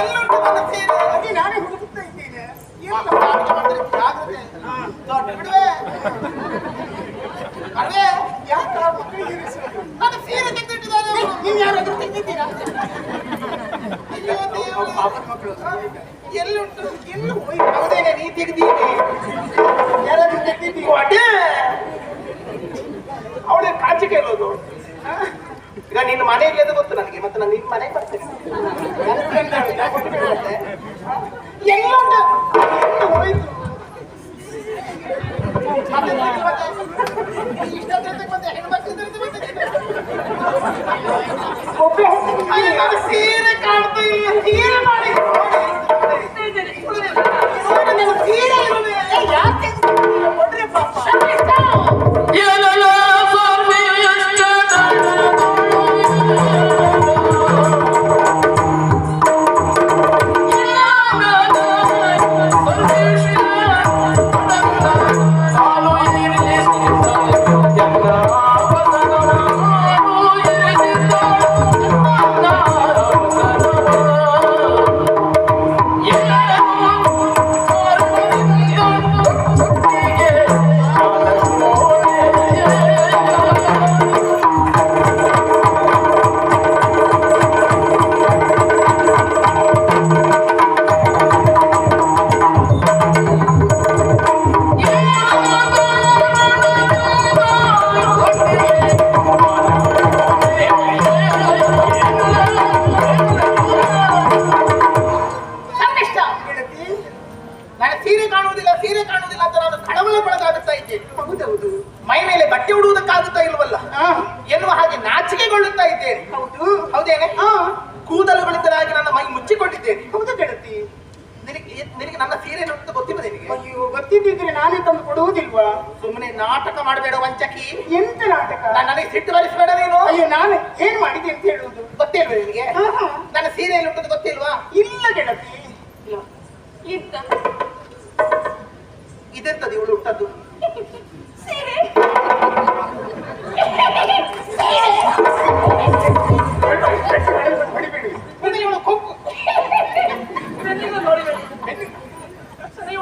ಎಲ್ಲುಂಟು ನನ್ನ ಸೀರೆ? ಅದೇ ನಾನೇ ಹುಡುಕುತ್ತಾ ಇದ್ದೇನೆ. ಎಲ್ಲ ಪಾಠ ಮಾಡಿದ್ರೆ ಜಾಗ್ರತೆ ಬಿಡುವೆ ಅಲ್ವೇ? ಯಾಕೆ ಮಕ್ಕಳಿಗೆ ಇರಿಸುವುದು? ನನ್ನ ಸೀರೆ ತೆಗೆದಿಟ್ಟಿದ್ದಾರೆ. ನೀವು ಯಾರಾದ್ರೂ ತೆಗೆದಿದ್ದೀರಾ? ಅಯ್ಯೋ ದೇವರೇ, ಮಕ್ಕಳು ಎಲ್ಲುಂಟು? ಎಲ್ಲ ಹೋಯ್ತು. ಹೌದೇನೆ, ನೀ ತೆಗೆದೀನಿ. ಯಾರಾದ್ರೂ ತೆಗೆದಿದ್ದೀವಿ? ಅದೇ ಅವಳೆ ಕಾಚಿ ಕೇಳೋದು. ಈಗ ನಿನ್ನ ಮನೆಯಲ್ಲಿ ಅದು ಗೊತ್ತು ನನಗೆ, ಮತ್ತೆ ನಾನು ನಿನ್ನ ಮನೆಗೆ ಬರ್ತೇನೆ. ಎಲ್ಲುಂಟು? ಹೋಯ್ತು. ಸೀರೆ ಕಾಣ್ತಾ ಇಲ್ಲ, ಸೀರೆ ಮಾಡಿ ಸೀರೆ ಯಾಕೆ ಕೊಡ್ರಿ ಪಾಪ. ಮೈ ಮೇಲೆ ಬಟ್ಟೆ ಉಡುವುದಕ್ಕಾಗುತ್ತಾ ಇಲ್ವಲ್ಲ ಎನ್ನುವ ಹಾಗೆ ನಾಚಿಕೆಗೊಳ್ಳುತ್ತಾ ಇದ್ದೇನೆ. ಹೌದೇನೆ? ಕೂದಲುಗಳಿದ್ದರಾಗಿ ನನ್ನ ಮೈ ಮುಚ್ಚಿಕೊಂಡಿದ್ದೇನೆ. ಹೌದು ಗೆಳತಿ, ನಿನಗೆ ನನ್ನ ಸೀರೆ ಅಂತ ಗೊತ್ತಿಲ್ಲ ನಿನಗೆ? ಅಯ್ಯೋ, ಗೊತ್ತಿದ್ದಿದ್ರೆ ನಾನೇ ತಂದು ಕೊಡುವುದಿಲ್ವಾ? ಸುಮ್ಮನೆ ನಾಟಕ ಮಾಡಬೇಡ ವಂಚಕಿ. ಎಂತ ನಾಟಕ? ನನಗೆ ಸಿಟ್ಟು ಬರಿಸಬೇಡ ನೀನು. ಅಯ್ಯೋ, ನಾನು ಏನ್ ಮಾಡಿದೆ ಅಂತ ಹೇಳುವುದು ಗೊತ್ತಿಲ್ವ ನಿನಗೆ? ನನ್ನ ಸೀರೆ ಉಂಟು ಗೊತ್ತಿಲ್ವಾ? ಇಲ್ಲ ಗೆಳತಿ. ಇದೆಂತದ್ದು ಇವಳು ಉಂಟದ್ದು?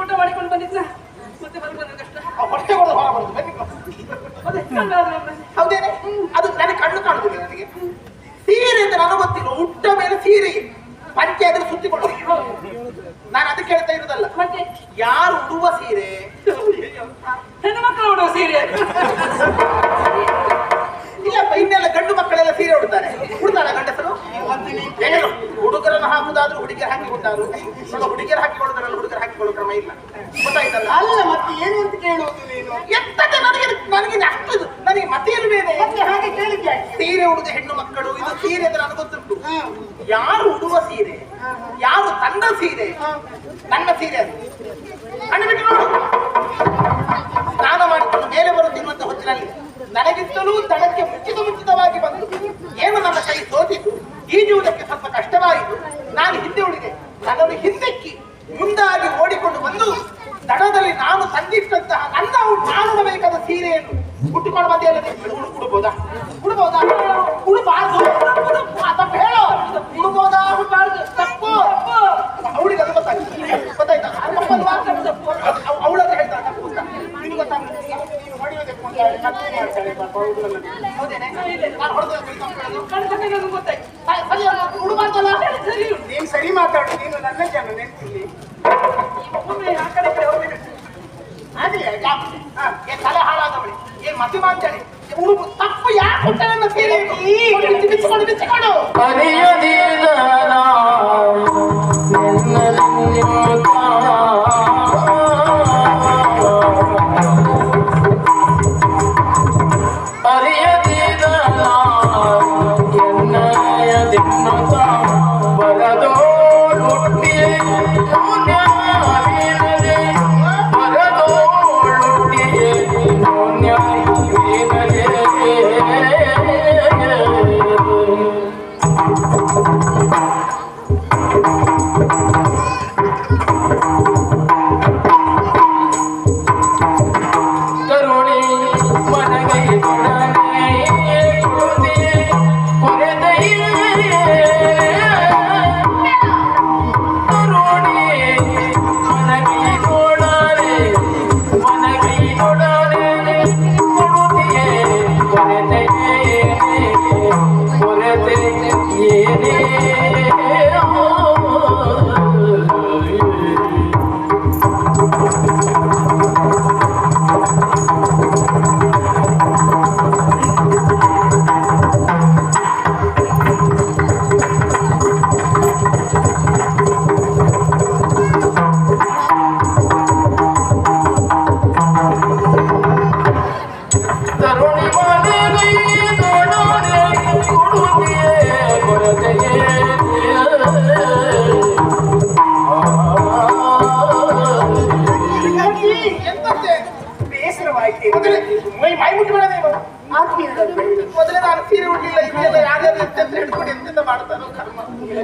ಊಟ ಮಾಡಿಕೊಂಡು ಬಂದಿದ್ದ ಮತ್ತೆ ಕಷ್ಟ. ಹೌದೇನೆ? ಅದು ನನಗೆ ಕಣ್ಣು ಕಾಣುದಿಲ್ಲ. ನನಗೆ ಸೀರೆ ಅಂತ ನನಗೆ ಗೊತ್ತಿಲ್ಲ. ಉಟ್ಟ ಮೇಲೆ ಸೀರೆ ಪಂಚೆ ಆದ್ರೆ ಸುತ್ತಿಕೊಂಡು ನಾನು ಅದಕ್ಕೆ ಹೇಳ್ತಾ ಇರುದಲ್ಲ. ಮತ್ತೆ ಯಾರು ಉಡುವ ಸೀರೆ? ಹೆಣ್ಣು ಮಕ್ಕಳು ಉಡುವ ಸೀರೆ. ಇಲ್ಲಪ್ಪ, ಇನ್ನೆಲ್ಲ ಗಂಡು ಮಕ್ಕಳೆಲ್ಲ ಸೀರೆ ಉಡ್ತಾರೆ. ಉಡ್ತಾರ ಗಂಡಸರು? ಹುಡುಗರನ್ನು ಹಾಕುದಾದ್ರೂ ಹುಡುಗಿಯರು ಹಾಕಿಕೊಂಡಾರು. ಹುಡುಗಿಯರು ಹಾಕಿಕೊಳ್ಳುದಾರಲ್ಲ, ಹುಡುಗರು ಹಾಕಿಕೊಳ್ಳೋ ಕ್ರಮ ಇಲ್ಲ. ಗೊತ್ತಾಯ್ತಲ್ಲ? ಅಲ್ಲ, ಮತ್ತೆ ಏನು ಅಂತ ಕೇಳುವುದು ನೀನು? ಎಂತಕ್ಕೆ ನನಗೆ ಅಷ್ಟು ನನಗೆ ಮತ್ತೆ ಇಲ್ವೇನೆ? ಹಾಗೆ ಕೇಳಿದ್ದೆ. ಸೀರೆ ಉಡುದ ಹೆಣ್ಣು ಮಕ್ಕಳು, ಇದು ಸೀರೆ ಅಂತ ನನಗೆ ಗೊತ್ತುಂಟು. ಯಾರು ಉಡುವ ಸೀರೆ, ಯಾರು ತನ್ನ ಸೀರೆ, ನನ್ನ ಸೀರೆ ಅದು. ಕಣ್ಣು ಬಿಟ್ಟು ನೋಡು. ಸ್ನಾನ ಮಾಡಿಕೊಂಡು ಮೇಲೆ ಬರುತ್ತಿರುವಂತ ಹೊತ್ತಿನಲ್ಲಿ ನನಗಿಂತಲೂ ದಡಕ್ಕೆ ಮುಂಚಿತವಾಗಿ ಬಂದು ಏನು ನನ್ನ ಕೈ ಸೋತಿತು. ಈಜುವುದಕ್ಕೆ ಸ್ವಲ್ಪ ಕಷ್ಟವಾಯಿತು. ನಾನು ಹಿಂದೆ ಉಳಿದೆ. ನನ್ನನ್ನು ಹಿಂದೆಕ್ಕಿ ಮುಂದಾಗಿ ಓಡಿಕೊಂಡು ಬಂದು ದಡದಲ್ಲಿ ನಾನು ತಂದಿಟ್ಟಂತಹ ನನ್ನ ಕಾಣಬೇಕಾದ ಸೀರೆಯನ್ನು ಉಟ್ಟುಕೊಂಡು ಬಂದೆಲ್ಲ. ಉಡ್ಬೋದಾ? ಉಡ್ಬೋದಾ? ಉಡಬಾರ್ದು. ತಪ್ಪು ಹೇಳೋ. ಉಡ್ಬೋದಾ? ಉಡ್ಬಾರ್ದು. ತಪ್ಪು. ಅವಳಿಗೆ ಅದು ಗೊತ್ತಾಯ್ತಾ? ಅವಳದ್ದು ಹೇಳ್ತಾಳೆ ತಪ್ಪು ಅಂತ. ನಿನಗೆ ಗೊತ್ತಾಗ್ತದೆ? ನೀನು ಹೊಡೆಯೋದಕ್ಕೆ ಹೌದೇನೆ? ನಾನು ಹೊಡೆದು ಗೊತ್ತಾಯ್ತು. ಉಡಬಾರ್ದಲ್ಲ? ನೀನು ಸರಿ ಮಾತಾಡು. ನೀನು ನನ್ನ ಜನ ನೆನ್ಪಿಲ್ಲಿ ಆ ಕಡೆ ಆಗ್ಲಿ. ತಲೆ ಹಾಳಾದವಳಿ, ಏನ್ ಮತಿ ಮಾಡ್ತಾಳೆ. ತಪ್ಪು ಯಾಕೆ ನನ್ನ ಸೀರೆ ಬಿಚ್ಚಿಕೊಂಡು ಬಿಚ್ಚಿಕೊಂಡು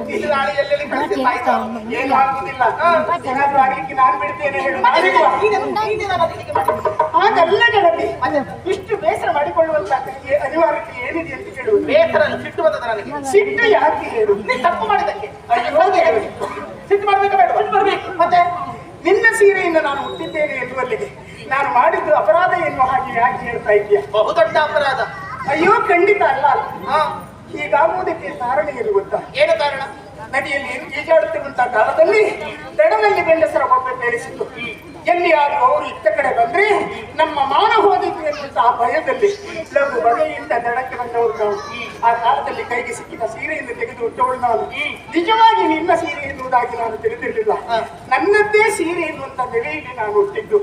ಬಿಸಿ ಗಾಳಿ ಎಲ್ಲೆಲ್ಲಿ ಕಳಿಸಿದ್ದಾಯ್ತು. ಏನು ಆಗುದಿಲ್ಲ. ಏನಾದ್ರೂ ಆಗ್ಲಿಕ್ಕೆ ನಾನು ಬಿಡ್ತೇನೆ ಹೇಳು. ಹಾಗಲ್ಲ ಗೆಳತಿ, ಇಷ್ಟು ಬೇಸರ ಮಾಡಿಕೊಳ್ಳುವಂತ ಅನಿವಾರ್ಯತೆ ಏನಿದೆ ಅಂತ ಕೇಳುವುದು. ಬೇಸರ ಸಿಟ್ಟು ಬಂದದ ನನಗೆ. ಸಿಟ್ಟು ಯಾಕೆ ಹೇಳು? ನೀ ತಪ್ಪು ಮಾಡಿದ್ದಕ್ಕೆ ಸಿಟ್ಟು ಮಾಡ್ಬೇಕಾ ಬೇಡ? ಸಿಟ್ಟು ಬರ್ಬೇಕು. ಮತ್ತೆ ನಿನ್ನ ಸೀರೆಯಿಂದ ನಾನು ಹುಟ್ಟಿದ್ದೇನೆ ಎನ್ನುವಲ್ಲಿಗೆ ನಾನು ಮಾಡಿದ್ದು ಅಪರಾಧ ಎನ್ನುವ ಹಾಗೆ ಯಾಕೆ ಹೇಳ್ತಾ ಇದೆಯಾ? ಬಹುದೊಡ್ಡ ಅಪರಾಧ. ಅಯ್ಯೋ ಖಂಡಿತ ಅಲ್ಲ. ಹಾ, ಹೀಗಾಗುವುದಕ್ಕೆ ಕಾರಣ ಏನು ಗೊತ್ತಾ? ಏನು ಕಾರಣ? ನದಿಯಲ್ಲಿ ಈಜಾಡುತ್ತಿರುವಂತಹ ಕಾಲದಲ್ಲಿ ದಡದಲ್ಲಿ ಗಂಡಸರ ಒಬ್ಬ ಬೇರಿಸಿತು. ಎಲ್ಲಿಯಾದ್ರೂ ಅವರು ಇತ್ತ ಕಡೆ ಬಂದ್ರೆ ನಮ್ಮ ಮಾನ ಹೋದಿತು ಎನ್ನುವಂತಹ ಭಯದಲ್ಲಿ ಲಘು ಬಗೆಯಿಂದ ದಡಕ್ಕೆ ಬಂದವರು ನಾವು. ಆ ಕಾಲದಲ್ಲಿ ಕೈಗೆ ಸಿಕ್ಕಿದ ಸೀರೆಯನ್ನು ತೆಗೆದು ಉಟ್ಟವಳು ನಾನು. ನಿಜವಾಗಿ ನಿನ್ನ ಸೀರೆ ಎನ್ನುವುದಾಗಿ ನಾನು ತಿಳಿದಿರಲಿಲ್ಲ. ನನ್ನದ್ದೇ ಸೀರೆ ಎನ್ನುವಂತ ನೆಲೆಯಲ್ಲಿ ನಾನು ಹುಟ್ಟಿದ್ದು.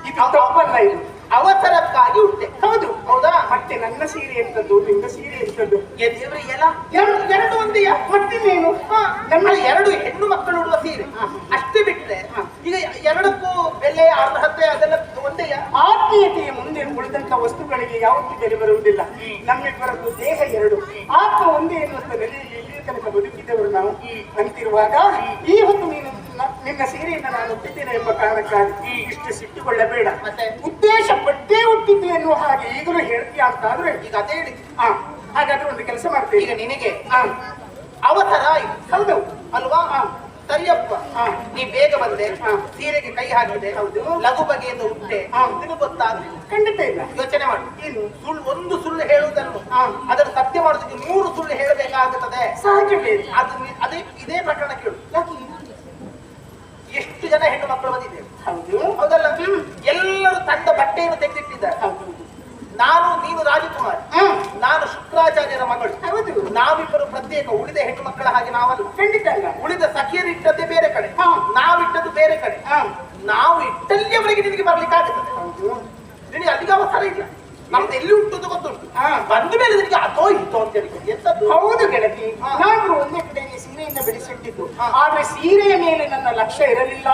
ಇದು ತಪ್ಪಲ್ಲ. ಇದು ಅವಸರಕ್ಕಾಗಿ ಹುಟ್ಟೆ. ಹೌದು. ಹೌದಾ? ಮತ್ತೆ ನನ್ನ ಸೀರೆ ಎಂತದ್ದು, ನಿನ್ನ ಸೀರೆ ಎಂತದ್ದು? ದೇವ್ರಿ ಎಲ್ಲ ಎರಡು ಒಂದೆಯಾ? ಮತ್ತಿನ್ನೇನು? ನಮ್ಮ ಎರಡು ಹೆಣ್ಣು ಮಕ್ಕಳು ಉಡುವ ಸೀರೆ ಅಷ್ಟೇ ಬಿಟ್ರೆ ಈಗ ಎರಡಕ್ಕೂ ಬೆಲೆ ಅರ್ಹತೆ ಅದೆಲ್ಲ ಒಂದೆಯಾ? ಆತ್ಮೀಯತೆಯ ಮುಂದೆ ಉಳಿದಂತ ವಸ್ತುಗಳಿಗೆ ಯಾವತ್ತೂ ಬೆಲೆ ಬರುವುದಿಲ್ಲ. ನಮ್ಮಿಬ್ಬರದ್ದು ದೇಹ ಎರಡು, ಆತ್ಮ ಒಂದೇ ಎನ್ನುವಂತ ನೆಲೆಯಲ್ಲಿ ಇಲ್ಲಿಯ ತನಕ ಬದುಕಿದ್ದವರು ನಾವು. ಅಂತಿರುವಾಗ ಈ ಹೊತ್ತು ನೀನು ನಿನ್ನ ಸೀರೆಯಿಂದ ನಾನು ಹುಟ್ಟಿದ್ದೇನೆ ಎಂಬ ಕಾರಣಕ್ಕಾಗಿ ಇಷ್ಟು ಸಿಟ್ಟುಕೊಳ್ಳಬೇಡ. ಮತ್ತೆ ಉದ್ದೇಶ ಪಟ್ಟೇ ಹುಟ್ಟಿದ್ದು ಎನ್ನುವ ಹಾಗೆ ಈಗಲೂ ಹೇಳ್ತೀಯ ಅಂತ ಆದ್ರೆ ಈಗ ಅದೇ ಹೇಳಿ. ಹಾಗಾದ್ರೆ ಒಂದು ಕೆಲಸ ಮಾಡ್ತೇವೆ. ಈಗ ನಿನಗೆ ಅವಸರ ಆಯ್ತು. ಹೌದು ಅಲ್ವಾ? ಸರಿಯಪ್ಪ, ನೀ ಬೇಗ ಬಂದೆ, ಸೀರೆಗೆ ಕೈ ಹಾಕಿದೆ, ಹೌದು, ಲಘು ಬಗೆಯಿಂದ ಹುಟ್ಟೆ, ನಿನಗೆ ಗೊತ್ತಾಗ್ಲಿ? ಖಂಡಿತ ಇಲ್ಲ. ಯೋಚನೆ ಮಾಡಿ. ಏನು ಒಂದು ಸುಳ್ಳು ಹೇಳುವುದನ್ನು ಅದನ್ನು ಸತ್ಯ ಮಾಡೋದಕ್ಕೆ 100 ಸುಳ್ಳು ಹೇಳಬೇಕಾಗುತ್ತದೆ. ಸಹಜವೇ. ಅದೇ ಇದೇ ಪ್ರಕರಣ ಕೇಳು. ಎಷ್ಟು ಜನ ಹೆಣ್ಣು ಮಕ್ಕಳು ಬಂದಿದ್ದೇವೆ? ಹೌದು. ಹೌದಲ್ಲ? ಎಲ್ಲರೂ ತಂಡ ಬಟ್ಟೆಯನ್ನು ತೆಗೆದಿಟ್ಟಿದ್ದಾರೆ. ನಾನು ನೀನು ರಾಜಕುಮಾರಿ, ನಾನು ಶುಕ್ರಾಚಾರ್ಯರ ಮಗಳು. ಹೌದು. ನಾವಿಬ್ಬರು ಪ್ರತ್ಯೇಕ, ಉಳಿದ ಹೆಣ್ಣು ಮಕ್ಕಳ ಹಾಗೆ ನಾವಲ್ಲ. ಖಂಡಿತ ಅಲ್ಲ. ಉಳಿದ ಸಖಿಯರು ಇಟ್ಟದ್ದೇ ಬೇರೆ ಕಡೆ, ನಾವಿಟ್ಟದ್ದು ಬೇರೆ ಕಡೆ. ನಾವು ಇಟ್ಟಲ್ಲಿಯವರೆಗೆ ನಿನಗೆ ಬರ್ಲಿಕ್ಕೆ ಆಗುತ್ತದೆ. ನಿನಗೆ ಅಲ್ಲಿಗೆ ಅವಸರ ಇಲ್ಲ. ನಮ್ದು ಎಲ್ಲಿ ಉಂಟು ಗೊತ್ತುಂಟು. ಬಂದ ಮೇಲೆ ನಿನಗೆ ಅದೋ ಇತ್ತು ಅಂತ ಹೇಳಿ ಎಂತದ್ದು? ಹೌದು ಗೆಳತಿ, ನಾನು ಒಂದೇ ಕಡೆ ಸೀರೆಯಿಂದ ಬಿಡಿಸಿಟ್ಟಿದ್ದು. ಆದ್ರೆ ಸೀರೆಯ ಮೇಲೆ ನನ್ನ ಲಕ್ಷ್ಯ ಇರಲಿಲ್ಲ.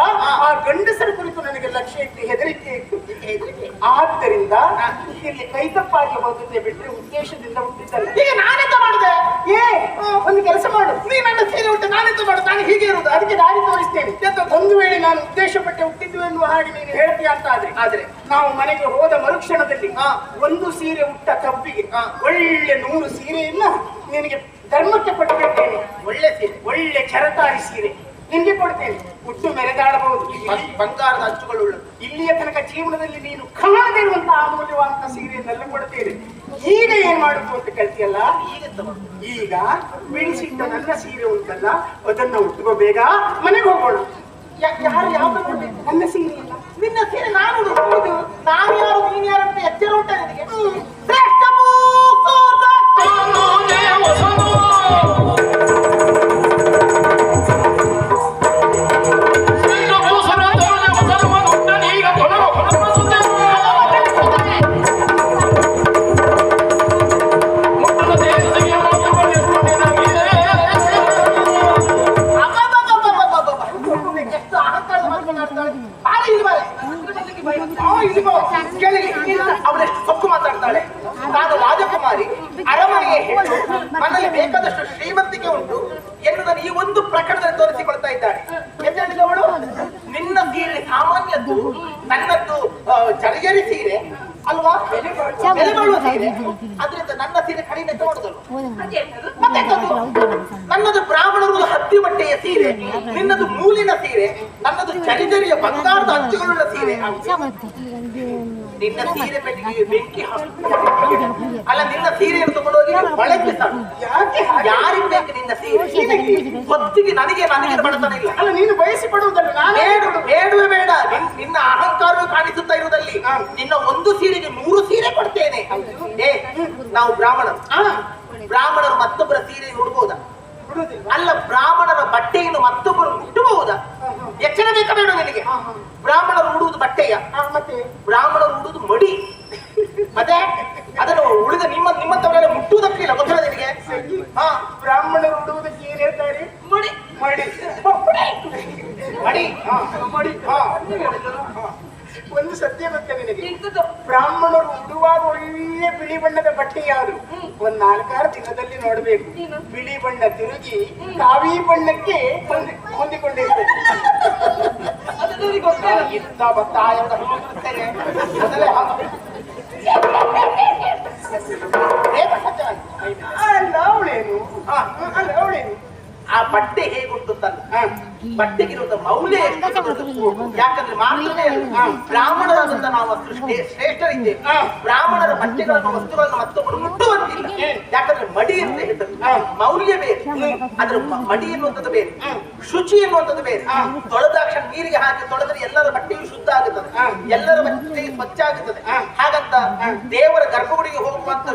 ಆ ಗಂಡಸರ ಕುರಿತು ನನಗೆ ಲಕ್ಷ್ಯ ಇಟ್ಟು ಹೆದರಿಕೆ ಇತ್ತು. ಆದ್ದರಿಂದ ಇಲ್ಲಿ ಕೈತಪ್ಪಾಗಿ ಹೋಗುತ್ತೆ ಬಿಟ್ಟರೆ ಉದ್ದೇಶದಿಂದ ಹುಟ್ಟಿದ್ದಲ್ಲ. ಈಗ ನಾನೆಂತ ಮಾಡಿದೆ? ಒಂದು ಕೆಲಸ ಮಾಡು. ನೀ ನನ್ನ ಸೀರೆ ಉಂಟು, ನಾನೆಂತ ಮಾಡು? ನಾನು ಹೀಗೆ ಇರುವುದು. ಅದಕ್ಕೆ ದಾರಿ ತೋರಿಸ್ತೇನೆ. ಒಂದು ವೇಳೆ ನಾನು ಉದ್ದೇಶಪಟ್ಟೆ ಹುಟ್ಟಿದ್ದು ಎನ್ನುವ ಹಾಗೆ ನೀನು ಹೇಳ್ತೀಯ ಅಂತ ಆದ್ರೆ ನಾವು ಮನೆಗೆ ಹೋದ ಮರುಕ್ಷಣದಲ್ಲಿ ಒಂದು ಸೀರೆ ಉಟ್ಟ ಕಬ್ಬಿಗೆ ಒಳ್ಳೆ 100 ಸೀರೆಯನ್ನ ನಿನಗೆ ಧರ್ಮಕ್ಕೆ ಕೊಟ್ಟುಬಿಡ್ತೇನೆ. ಒಳ್ಳೆ ಸೀರೆ, ಒಳ್ಳೆ ಚರತಾರಿ ಸೀರೆ ನಿನಗೆ ಕೊಡ್ತೇನೆ. ಉಟ್ಟು ಮೆರೆದಾಡಬಹುದು. ಬಂಗಾರದ ಅಂಚುಗಳುಳ್ಳ. ಇಲ್ಲಿಯ ತನಕ ಜೀವನದಲ್ಲಿ ನೀನು ಕಾಣದಿರುವಂತಹ ಅಮೂಲ್ಯವಾದಂತಹ ಸೀರೆಯನ್ನೆಲ್ಲ ಕೊಡ್ತೇನೆ. ಈಗ ಏನ್ ಮಾಡುದು ಅಂತ ಕೇಳ್ತೀಯಲ್ಲ? ಈಗ ಬಿಡಿಸಿಟ್ಟ ನನ್ನ ಸೀರೆ ಉಂಟಲ್ಲ, ಅದನ್ನ ಉಟ್ಕೋ. ಬೇಗ ಮನೆಗೆ ಹೋಗೋಣ. ಯಾರು ಯಾವ್ದು ಕೊಡ್ಬೇಕು? ನನ್ನ ಸೀರೆ ಇಲ್ಲ. ನಿನ್ನ ಸೀರೆ ನಾನು ಉಡುವುದು. ನಾನು ಯಾರು ನೀನು ಯಾರು ಅಂತ ಎಚ್ಚರ ಉಂಟ ನಿನಗೆ? ಶ್ರೇಷ್ಠ ಅವಳೆಷ್ಟು ಸೊಕ್ಕು ಮಾತಾಡ್ತಾಳೆ. ನಾನು ರಾಜಕುಮಾರಿ, ಅರಮನೆಗೆ ಹೆಣ್ಣು, ನನ್ನಲ್ಲಿ ಬೇಕಾದಷ್ಟು ಶ್ರೀಮಂತಿಕೆ ಉಂಟು ಎನ್ನುವುದನ್ನು ಈ ಒಂದು ಪ್ರಕರಣದಲ್ಲಿ ತೋರಿಸಿಕೊಳ್ತಾ ಇದ್ದಾಳೆ. ಎಂದೇಳಿದವಳು ನಿನ್ನ ಸೀರೆ ಸಾಮಾನ್ಯದ್ದು, ನನ್ನದ್ದು ಜರಜರಿ ಸೀರೆ ಅಲ್ವಾ, ಬೆಲೆ ಬಾಳುವ ಸೀರೆ. ಅದರಿಂದ ನನ್ನ ಸೀರೆ ಕಡಿಮೆ ತಗೊಳ್ಳೋದಲ್ಲ. ನನ್ನದು ಬ್ರಾಹ್ಮಣರು ಹತ್ತಿ ಬಟ್ಟೆಯ ಸೀರೆ, ನಿನ್ನದು ನೂಲಿನ ಸೀರೆ, ನನ್ನದು ಜರಿಜರಿಯ ಬಂಗಾರದ ಅಂಚುಗಳುಳ್ಳ ಸೀರೆ. ನಿನ್ನ ಸೀರೆ ಪೆಟ್ಟಿಗೆ ಬೆಂಕಿ ಅಲ್ಲ, ನಿನ್ನ ಸೀರೆಯನ್ನು ತಗೊಂಡೋಗಿ ಬಳಕೆ ಯಾಕೆ? ಯಾರಿಗೆ ಬೇಕು ನಿನ್ನ ಸೀರೆ? ಹೊತ್ತಿಗೆ ನನಗೆ ಬಡತನ ಇಲ್ಲ. ಅಲ್ಲ, ನೀನು ಬಯಸಿ ಪಡುವುದಲ್ಲ. ಬೇಡವೇ ಬೇಡ. ನಿನ್ನ ಅಹಂಕಾರವೇ ಕಾಣಿಸುತ್ತಾ ಇರುವುದಲ್ಲಿ ನಿನ್ನ ಒಂದು ಸೀರೆಗೆ 100 ಸೀರೆ ಕೊಡ್ತೇನೆ. ನಾವು ಬ್ರಾಹ್ಮಣರು ಮತ್ತೊಬ್ಬರ ಸೀರೆ ಉಡಬಹುದಾ? ಅಲ್ಲ, ಬ್ರಾಹ್ಮಣರ ಬಟ್ಟೆಯನ್ನು ಮತ್ತೊಬ್ಬರು ಮುಟ್ಟಬಹುದಾ? ಎಚ್ಚರ ಬೇಕಾ ಬೇಡ ನಿನಗೆ? ಬ್ರಾಹ್ಮಣರು ಉಡುವುದು ಬಟ್ಟೆಯ, ಮತ್ತೆ ಬ್ರಾಹ್ಮಣರು ಉಡುವುದು ಮಡಿ. ಮತ್ತೆ ಅದನ್ನು ಉಳಿದ ನಿಮ್ಮಂತವರೆಲ್ಲ ಮುಟ್ಟುವುದಕ್ಕಿಲ್ಲ. ಗೊತ್ತಿಲ್ಲ ನಿನಗೆ? ಬ್ರಾಹ್ಮಣರು ಉಡುವುದಕ್ಕೆ ಏನ್ ಹೇಳ್ತಾರೆ? ಮಡಿ. ಮಡಿ ಮಡಿ. ಒಂದು ಸತ್ಯ ಗೊತ್ತ ನಿನಗೆ? ಎಂತದ್ದು? ಬ್ರಾಹ್ಮಣರು ಉಡುವಾಗ ಒಳ್ಳೆ ಬಿಳಿ ಬಣ್ಣದ ಬಟ್ಟೆ ಯಾವುದು ಒಂದ್ 4-6 ದಿನದಲ್ಲಿ ನೋಡ್ಬೇಕು. ಏನು? ಬಿಳಿ ಬಣ್ಣ ತಿರುಗಿ ಕಾವಿ ಬಣ್ಣಕ್ಕೆ ಹೊಂದಿಕೊಂಡಿರ್ಬೇಕು. ಅದು ನನಗೆ ಗೊತ್ತಿಲ್ಲ. ಇಂಥ ಬತ್ತಾಯ ಅದಲ್ಲೇ ಅಲ್ಲ ಅವಳೇನು ಅಲ್ಲ ಅವಳೇನು ಆ ಬಟ್ಟೆ ಹೇಗುಂಟು ತನ್ನ ಬಟ್ಟೆಗಿರುವಂತ ಮೌಲ್ಯ ಎಷ್ಟು ದೊಡ್ಡದು. ಯಾಕಂದ್ರೆ ಮಾತ್ರವೇ ಅಲ್ಲ, ಬ್ರಾಹ್ಮಣರಾದಂತ ನಾವು ಶ್ರೇಷ್ಠರಿದ್ದೇವೆ. ಬ್ರಾಹ್ಮಣರ ಬಟ್ಟೆಗಳನ್ನು ವಸ್ತುಗಳನ್ನು ಮತ್ತೊಬ್ಬರು ಮುಟ್ಟುವಂತಿಲ್ಲ. ಯಾಕಂದ್ರೆ ಮಡಿ ಅಂತ ಹೇಳ್ತಾರೆ, ಮೌಲ್ಯ ಬೇರೆ, ಅದ್ರ ಮಡಿ ಎನ್ನುವಂಥದ್ದು ಬೇರೆ, ಶುಚಿ ಎನ್ನುವಂಥದ್ದು ಬೇರೆ. ತೊಳೆದಾಕ್ಷಣ ನೀರಿಗೆ ಹಾಕಿ ತೊಳೆದ್ರೆ ಎಲ್ಲರ ಬಟ್ಟೆಯು ಶುದ್ಧ ಆಗುತ್ತದೆ, ಎಲ್ಲರ ಬಟ್ಟೆಯು ಸ್ವಚ್ಛ ಆಗುತ್ತದೆ. ಹಾಗಂತ ದೇವರ ಗರ್ಭಗುಡಿಗೆ ಹೋಗುವಂತ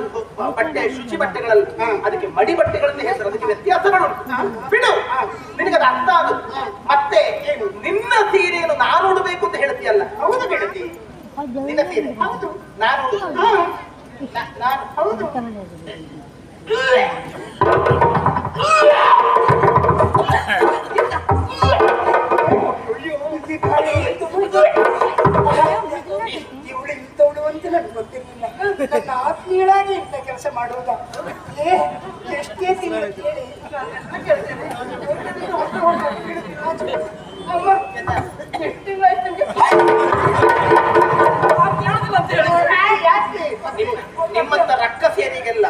ಬಟ್ಟೆ ಶುಚಿ ಬಟ್ಟೆಗಳಲ್ಲ, ಅದಕ್ಕೆ ಮಡಿ ಬಟ್ಟೆಗಳನ್ನು ಹೇಳ್ತಾರೆ. ಅದಕ್ಕೆ ವ್ಯತ್ಯಾಸಗಳುಂಟು. ಬಿಡು, ನಿನಗದು ಅರ್ಥ ಆಗುತ್ತೆ. ಮತ್ತೆ ನಿನ್ನ ಸೀರೆಯನ್ನು ನಾನು ಉಡಬೇಕು ಅಂತ ಹೇಳ್ತೀಯಲ್ಲ? ಹೌದು ಗೆಳತಿ, ನಿನ್ನ ಸೀರೆ ಹೌದು ನಾನು ನಾನು ಹೌದು ಇವಳು ಇಂಥವಳು ಅಂತ ನನ್ಗೆ ಗೊತ್ತಿರಲಿಲ್ಲ. ನನ್ನ ಆತ್ಮೀಯಳಾಗಿ ಇಂಥ ಕೆಲಸ ಮಾಡುವುದ ಎಷ್ಟೇ ತಿಂಗಳು ಕೇಳಿ ನಿಮ್ಮಂತ ರಕ್ಕ ಸೇರಿಗೆಲ್ಲ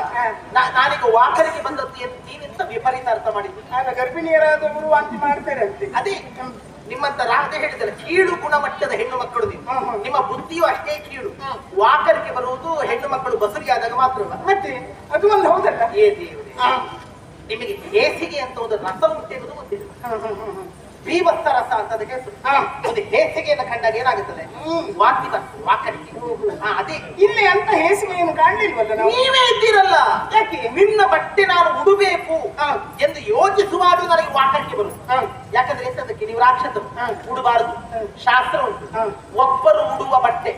ನಾನೀಗ ವಾಕರಿಗೆ ಬಂದದ್ದು ನೀನಿಂತ ವಿಪರೀತ ಅರ್ಥ ಮಾಡಿದ್ದು. ಗರ್ಭಿಣಿಯರಾದವರು ವಾಂತಿ ಮಾಡ್ತಾರೆ ಅಂತೆ. ಅದೇ ನಿಮ್ಮಂತ ರಾಧೆ ಹೇಳಿದರೆ ಕೀಳು ಗುಣಮಟ್ಟದ ಹೆಣ್ಣು ಮಕ್ಕಳು ನೀವು. ನಿಮ್ಮ ಬುದ್ಧಿಯು ಅಷ್ಟೇ ಕೀಳು. ವಾಕರಿಗೆ ಬರುವುದು ಹೆಣ್ಣು ಮಕ್ಕಳು ಬಸರಿಯಾದಾಗ ಮಾತ್ರವಲ್ಲ. ಮತ್ತೆ ಅದು ಒಂದು ಹೌದಲ್ಲ? ಏ ದೇವರೇ, ನಿಮಗೆ ಹೇಸಿಗೆ ಅಂತ ಒಂದು ರಸ ಉಂಟೆಂಬುದು ಗೊತ್ತಿಲ್ಲ. ಭೀಭತ್ಸ ರಸ ಅಂತ ಅದಕ್ಕೆ ಹೆಸರು. ಒಂದು ಹೇಸಿಗೆಯನ್ನು ಕಂಡಾಗ ಏನಾಗುತ್ತದೆ? ವಾಂತಿ ಬರ್ತದೆ ವಾಕರಿಗೆ. ಅದೇ ಇಲ್ಲಿ ಅಂತ ಹೇಸಿಗೆಯನ್ನು ಕಾಣಲಿಲ್ವಲ್ಲ ನಾವು? ನೀವೇ ಇದ್ದೀರಲ್ಲ, ಯಾಕೆ ನಿನ್ನ ಬಟ್ಟೆ ನಾನು ಉಡಬೇಕು ಎಂದು ಯೋಚಿಸುವಾಗ ನನಗೆ ವಾಕರಿಗೆ ಬರುದು. ಯಾಕಂದ್ರೆ ಎಂತದಕ್ಕೆ ನೀವು ರಾಕ್ಷಸರು ಉಡಬಾರದು, ಶಾಸ್ತ್ರ ಉಂಟು. ಒಬ್ಬರು ಉಡುವ ಬಟ್ಟೆ,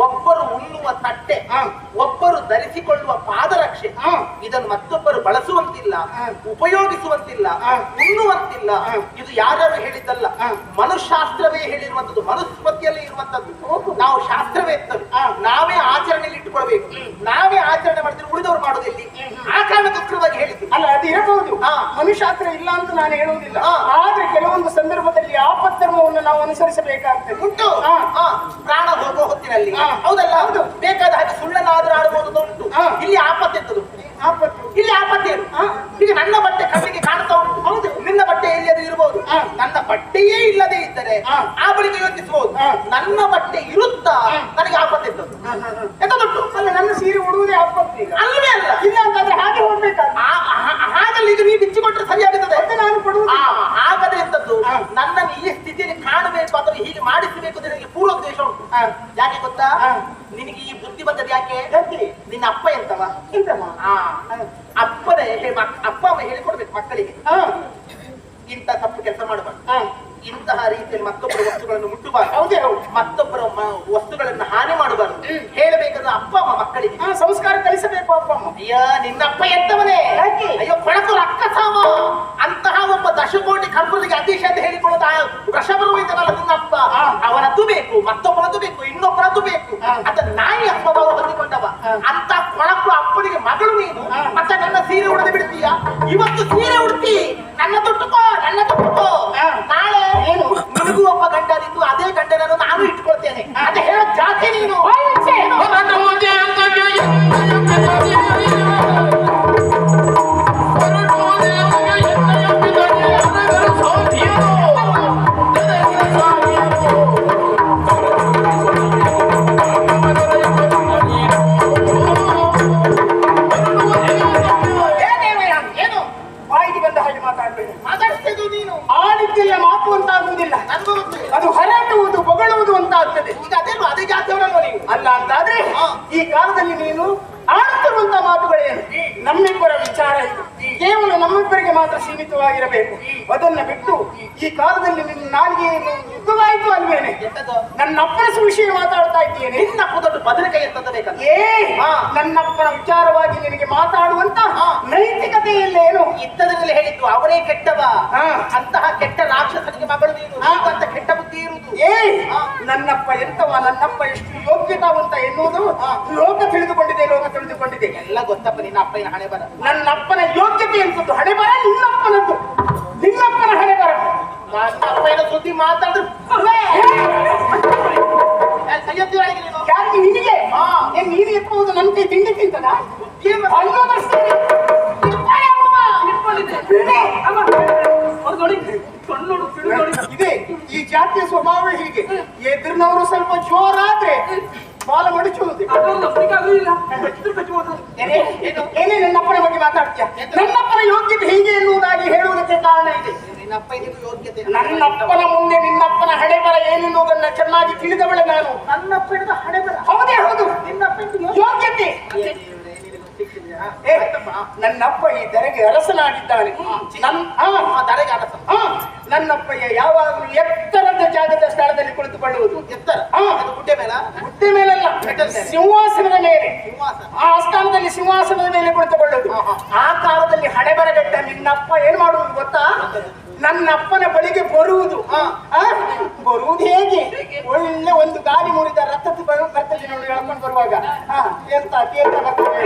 ಒಬ್ಬರು ಉಣ್ಣುವ ತಟ್ಟೆ, ಒಬ್ಬರು ಧರಿಸಿಕೊಳ್ಳುವ ಪಾದರಕ್ಷೆ, ಇದನ್ನು ಮತ್ತೊಬ್ಬರು ಬಳಸುವಂತಿಲ್ಲ, ಉಪಯೋಗಿಸುವಂತಿಲ್ಲ, ಉಣ್ಣುವಂತಿಲ್ಲ. ಇದು ಯಾರ್ಯಾರು ಹೇಳಿದ್ದಲ್ಲ, ಮನುಶಾಸ್ತ್ರವೇ ಹೇಳಿರುವಂತದ್ದು, ಮನುಸ್ಮೃತಿಯಲ್ಲಿ ಇರುವಂತದ್ದು. ನಾವು ಶಾಸ್ತ್ರವೇ ಇರ್ತದೆ, ನಾವೇ ಆಚರಣೆಯಲ್ಲಿ ಇಟ್ಟುಕೊಳ್ಬೇಕು. ನಾವೇ ಆಚರಣೆ ಮಾಡಿದ್ರೆ ಉಳಿದವರು ಮಾಡೋದಿಲ್ಲಿ. ಆ ಕಾರಣಕ್ಕೋಸ್ಕರವಾಗಿ ಹೇಳಿದ್ದು ಅಲ್ಲ. ಅದು ಇರಬಹುದು, ಮನುಶಾಸ್ತ್ರ ಇಲ್ಲ ಅಂತ ನಾನು ಹೇಳುವುದಿಲ್ಲ. ಆದ್ರೆ ಕೆಲವೊಂದು ಸಂದರ್ಭದಲ್ಲಿ ಆಪತ್ತರ್ಮವನ್ನು ನಾವು ಅನುಸರಿಸಬೇಕಾಗ್ತದೆ. ಉಂಟು, ಪ್ರಾಣ ಹೋಗೋ ಹೊತ್ತಿನಲ್ಲಿ. ಹೌದಲ್ಲ? ಬೇಕಾದ ಹಾಗೆ ಸುಳ್ಳನ್ನಾದ್ರೂ ಆಡಬಹುದು ಉಂಟು. ಇಲ್ಲಿ ಆಪತ್ತೆಂತದು? ಇಲ್ಲಿ ಆಪತ್ತೇನು? ಈಗ ನನ್ನ ಬಟ್ಟೆ ಕಣ್ಣಿಗೆ ಕಾಣ್ತಾ ಉಂಟು. ಹೌದು, ನಿನ್ನ ಬಟ್ಟೆ ಎಲ್ಲಿಯಾದ್ರೂ ಇರಬಹುದು. ನನ್ನ ಬಟ್ಟೆಯೇ ಇಲ್ಲದೆ ಇದ್ದರೆ ಆ ಬಳಿಗೆ ಯೋಚಿಸಬಹುದು. ನನ್ನ ಬಟ್ಟೆ ಇರುತ್ತಾ ನನಗೆ ಆಪತ್ತೆಂತದ್ದು ಎಂತದುಂಟು? ಅಲ್ಲ, ನನ್ನ ಸೀರೆ ಉಡುವುದೇ ಆಪತ್ತು. ಅಲ್ವೇ ಅಲ್ಲ? ಇಲ್ಲ ಅಂತಂದ್ರೆ ಹಾಗೆ ಹೋಗ್ಬೇಕಾಗ. ಹಾಗಲ್ಲ, ಈಗ ನೀವು ಬಿಚ್ಚಿಕೊಟ್ರೆ ಸರಿಯಾಗುತ್ತದೆ. ನಾನು ಕೊಡುವುದು ಹಾಗಾದ್ರೆ ಎಂತದ್ದು? ನನ್ನನ್ನು ಈ ಸ್ಥಿತಿಯಲ್ಲಿ ಕಾಣಬೇಕು ಅಥವಾ ಹೀಗೆ ಮಾಡಿಸಬೇಕು ಅಂತ ನನಗೆ ಪೂರ್ವೋದ್ದೇಶ ಉಂಟು. ಯಾಕೆ ಗೊತ್ತಾ? ನಿನಗೆ ಈ ಬುದ್ಧಿ ಬಂದದ್ದು ಯಾಕೆ? ನಿನ್ನ ಅಪ್ಪ ಎಂತವ? ಅಪ್ಪನೇ ಅಪ್ಪ ಅಮ್ಮ ಹೇಳಿಕೊಡ್ಬೇಕು ಮಕ್ಕಳಿಗೆ, ಇಂಥ ತಪ್ಪು ಕೆಲಸ ಮಾಡಬಾರ್ದು, ಇಂತಹ ರೀತಿಯಲ್ಲಿ ಮತ್ತೊಬ್ಬರ ವಸ್ತುಗಳನ್ನು ಮುಟ್ಟಬಾರದು. ಹೌದೇ ಹೌದು. ಮತ್ತೊಬ್ಬರ ವಸ್ತುಗಳನ್ನು ಹಾನಿ ಮಾಡಬಾರದು ಹೇಳಬೇಕಾದ್ರೆ ಅಪ್ಪ ಅಮ್ಮ ಮಕ್ಕಳಿಗೆ ಸಂಸ್ಕಾರ ಕಲಿಸಬೇಕು. ಅಪ್ಪ ಅಮ್ಮ. ಅಯ್ಯ, ನಿನ್ನ ಅಪ್ಪ ಎಂತವನೇ? ಅಯ್ಯೋ ಕೊಳಕು ರಕ್ಕಸಾಮ. ಅಂತಹ ಒಬ್ಬ ದಶಕೋಟಿ ಕರ್ಪೂರಿಗೆ ಅಧೀಶ ಅಂತ ಹೇಳಿಕೊಳ್ಳೋದು ವೃಷಭರು ಇದ್ದಾನಲ್ಲ ನಿನ್ನ ಅಪ್ಪ, ಅವನದ್ದು ಬೇಕು, ಮತ್ತೊಬ್ಬನದ್ದು ಬೇಕು, ಇನ್ನೊಬ್ಬರದ್ದು ಬೇಕು ಅಂತ ನಾಯಿ ಅಪ್ಪಭಾವ ಹೊಂದಿಕೊಂಡವ. ಅಂತ ಕೊಳಕು ಅಪ್ಪನಿಗೆ ಮಗಳು ನೀನು. ಮತ್ತೆ ನನ್ನ ಸೀರೆ ಉಡದೆ ಬಿಡ್ತೀಯ? ಇವತ್ತು ಸೀರೆ ಉಡ್ತಿ, ನನ್ನ ತೊಟ್ಟುಕೋ, ನನ್ನ ತೊಟ್ಟುಕೋ. ನಾಳೆ ಏನು ನಿನಗೂ ಒಬ್ಬ ಗಂಡನಿದ್ದು ಅದೇ ಗಂಡನನ್ನು ನಾನು ಇಟ್ಕೊಳ್ತೇನೆ ಅಂತ ಹೇಳೋ ಜಾತಿ ನೀನು. ಮಾತಾಡ್ತಿದ್ದು ನೀನು ಆಡಿದ್ದೆಲ್ಲ ಮಾತು ಅಂತ ಆಗುವುದಿಲ್ಲ. ಅದು ಹರಟುವುದು ಹೊಗಳುವುದು ಅಂತ ಆಗ್ತದೆ. ಈಗ ಅದೇನು ಅದೇ ಜಾತಿಯವರಲ್ವ ನೀವು? ಅಲ್ಲ ಅಂತಾದ್ರೆ ಈ ಕಾಲದಲ್ಲಿ ನೀನು ಆಡುತ್ತಿರುವಂತ ಮಾತುಗಳೇನು? ನಮ್ಮಿಬ್ಬರ ವಿಚಾರ ಇದು ಕೇವಲ ನಮ್ಮಿಬ್ಬರಿಗೆ ಮಾತ್ರ ಸೀಮಿತವಾಗಿರಬೇಕು. ಅದನ್ನ ಬಿಟ್ಟು ಈ ಕಾಲದಲ್ಲಿ ನಿನ್ನ ನಾಲಿಗೆ ಯುದ್ಧವಾಯಿತು ಅಲ್ವೇನೆ? ನನ್ನಪ್ಪನ ವಿಷಯ ಮಾತಾಡ್ತಾ ಇದ್ದೇನೆ. ನಿನ್ನಪ್ಪ ದೊಡ್ಡ ಬದನೆಕಾಯಿ ಅಂತ ಬೇಕಲ್ಲ? ನನ್ನಪ್ಪನ ವಿಚಾರವಾಗಿ ನಿನಗೆ ಮಾತಾಡುವಂತ ನೈತಿಕತೆಯಲ್ಲೇನು ಇದ್ದದರಲ್ಲಿ ಹೇಳಿದ್ದು ಅವರೇ ಕೆಟ್ಟವ. ಅಂತಹ ಕೆಟ್ಟ ರಾಕ್ಷಸನಿಗೆ ಮಗಳು ನೀನು ಅಂತ ಕೆಟ್ಟ ಬುದ್ಧಿ ಇರುವುದು. ನನ್ನಪ್ಪ ಎಂತವ, ನನ್ನಪ್ಪ ಎಷ್ಟು ಯೋಗ್ಯತಾವಂತ ಎನ್ನುವುದು ಲೋಕ ತಿಳಿದುಕೊಂಡಿದೆ, ಲೋಕ ತಿಳಿದುಕೊಂಡಿದೆ. ಎಲ್ಲ ಗೊತ್ತಪ್ಪ ನಿನ್ನ ಅಪ್ಪನ ಹಣೆ ಬರ. ನನ್ನಪ್ಪನ ಯೋಗ್ಯತೆ ಎಂತದ್ದು ಹಣೆ ಬರ, ನಿನ್ನಪ್ಪನದ್ದು, ನಿನ್ನಪ್ಪನ ಹಣೆ ಬರ. ನನ್ನ ಅಪ್ಪನ ಸುದ್ದಿ ಮಾತಾಡ್ರು ಯಾರಿಗೆ ನಿನಗೆ ನೀರು ಎತ್ತುವುದು ನನ್ನ ಕೈ ತಿಂಡಿ ತಿಂತದ ಇದೆ. ಈ ಜಾತಿಯ ಸ್ವಭಾವ ಹೀಗೆ. ಎದುರಿನವರು ಸ್ವಲ್ಪ ಜೋರಾದ್ರೆ ಬಾಲ ಮಡಿಚುವುದು. ಏನೇ ನನ್ನಪ್ಪನ ಬಗ್ಗೆ ಮಾತಾಡ್ತೀಯ? ನನ್ನಪ್ಪನ ಯೋಗ್ಯತೆ ಹೀಗೆ ಎನ್ನುವುದಾಗಿ ಹೇಳುವುದಕ್ಕೆ ಕಾರಣ ಇದೆ. ಯೋಗ್ಯತೆ ನನ್ನಪ್ಪನ ಮುಂದೆ ನಿನ್ನಪ್ಪನ ಹಣೆ ಬರ ಏನೆನ್ನುವುದನ್ನ ಚೆನ್ನಾಗಿ ತಿಳಿದವಳೆ ನಾನು. ನನ್ನಪ್ಪನ ಹಣೆ ಬರ ಹೌದೇ ಹೌದು. ನಿನ್ನಪ್ಪನ ಯೋಗ್ಯತೆ. ನನ್ನಪ್ಪ ಈ ದರೆಗೆ ಅರಸನಾಗಿದ್ದಾನೆ. ದರೆಗೆ ಅರಸ. ನನ್ನಪ್ಪಯ್ಯ ಯಾವಾಗಲೂ ಎತ್ತರದ ಜಾಗದ ಸ್ಥಳದಲ್ಲಿ ಕುಳಿತುಕೊಳ್ಳುವುದು. ಎತ್ತರ ಗುಡ್ಡೆ ಮೇಲ? ಗುಡ್ಡೆ ಮೇಲಲ್ಲ, ಸಿಂಹಾಸನದ ಮೇಲೆ. ಆ ಸ್ಥಾನದಲ್ಲಿ ಸಿಂಹಾಸನದ ಮೇಲೆ ಕುಳಿತುಕೊಳ್ಳುವುದು. ಆ ಕಾಲದಲ್ಲಿ ಹಣೆ ಬರಗಟ್ಟ ನಿನ್ನಪ್ಪ ಏನ್ ಮಾಡುವುದು ಗೊತ್ತಾ? ನನ್ನಪ್ಪನ ಬಳಿಗೆ ಬರುವುದು. ಬರುವುದು ಹೇಗೆ? ಒಳ್ಳೆ ಒಂದು ಗಾಡಿ ಮುರಿದ ರಥದ ಬರ್ತದೆ ನೋಡಿ, ಹೇಳ್ಕೊಂಡು ಬರುವಾಗ ಎಂತ ತೀರ್ಥ ಬರ್ತದೆ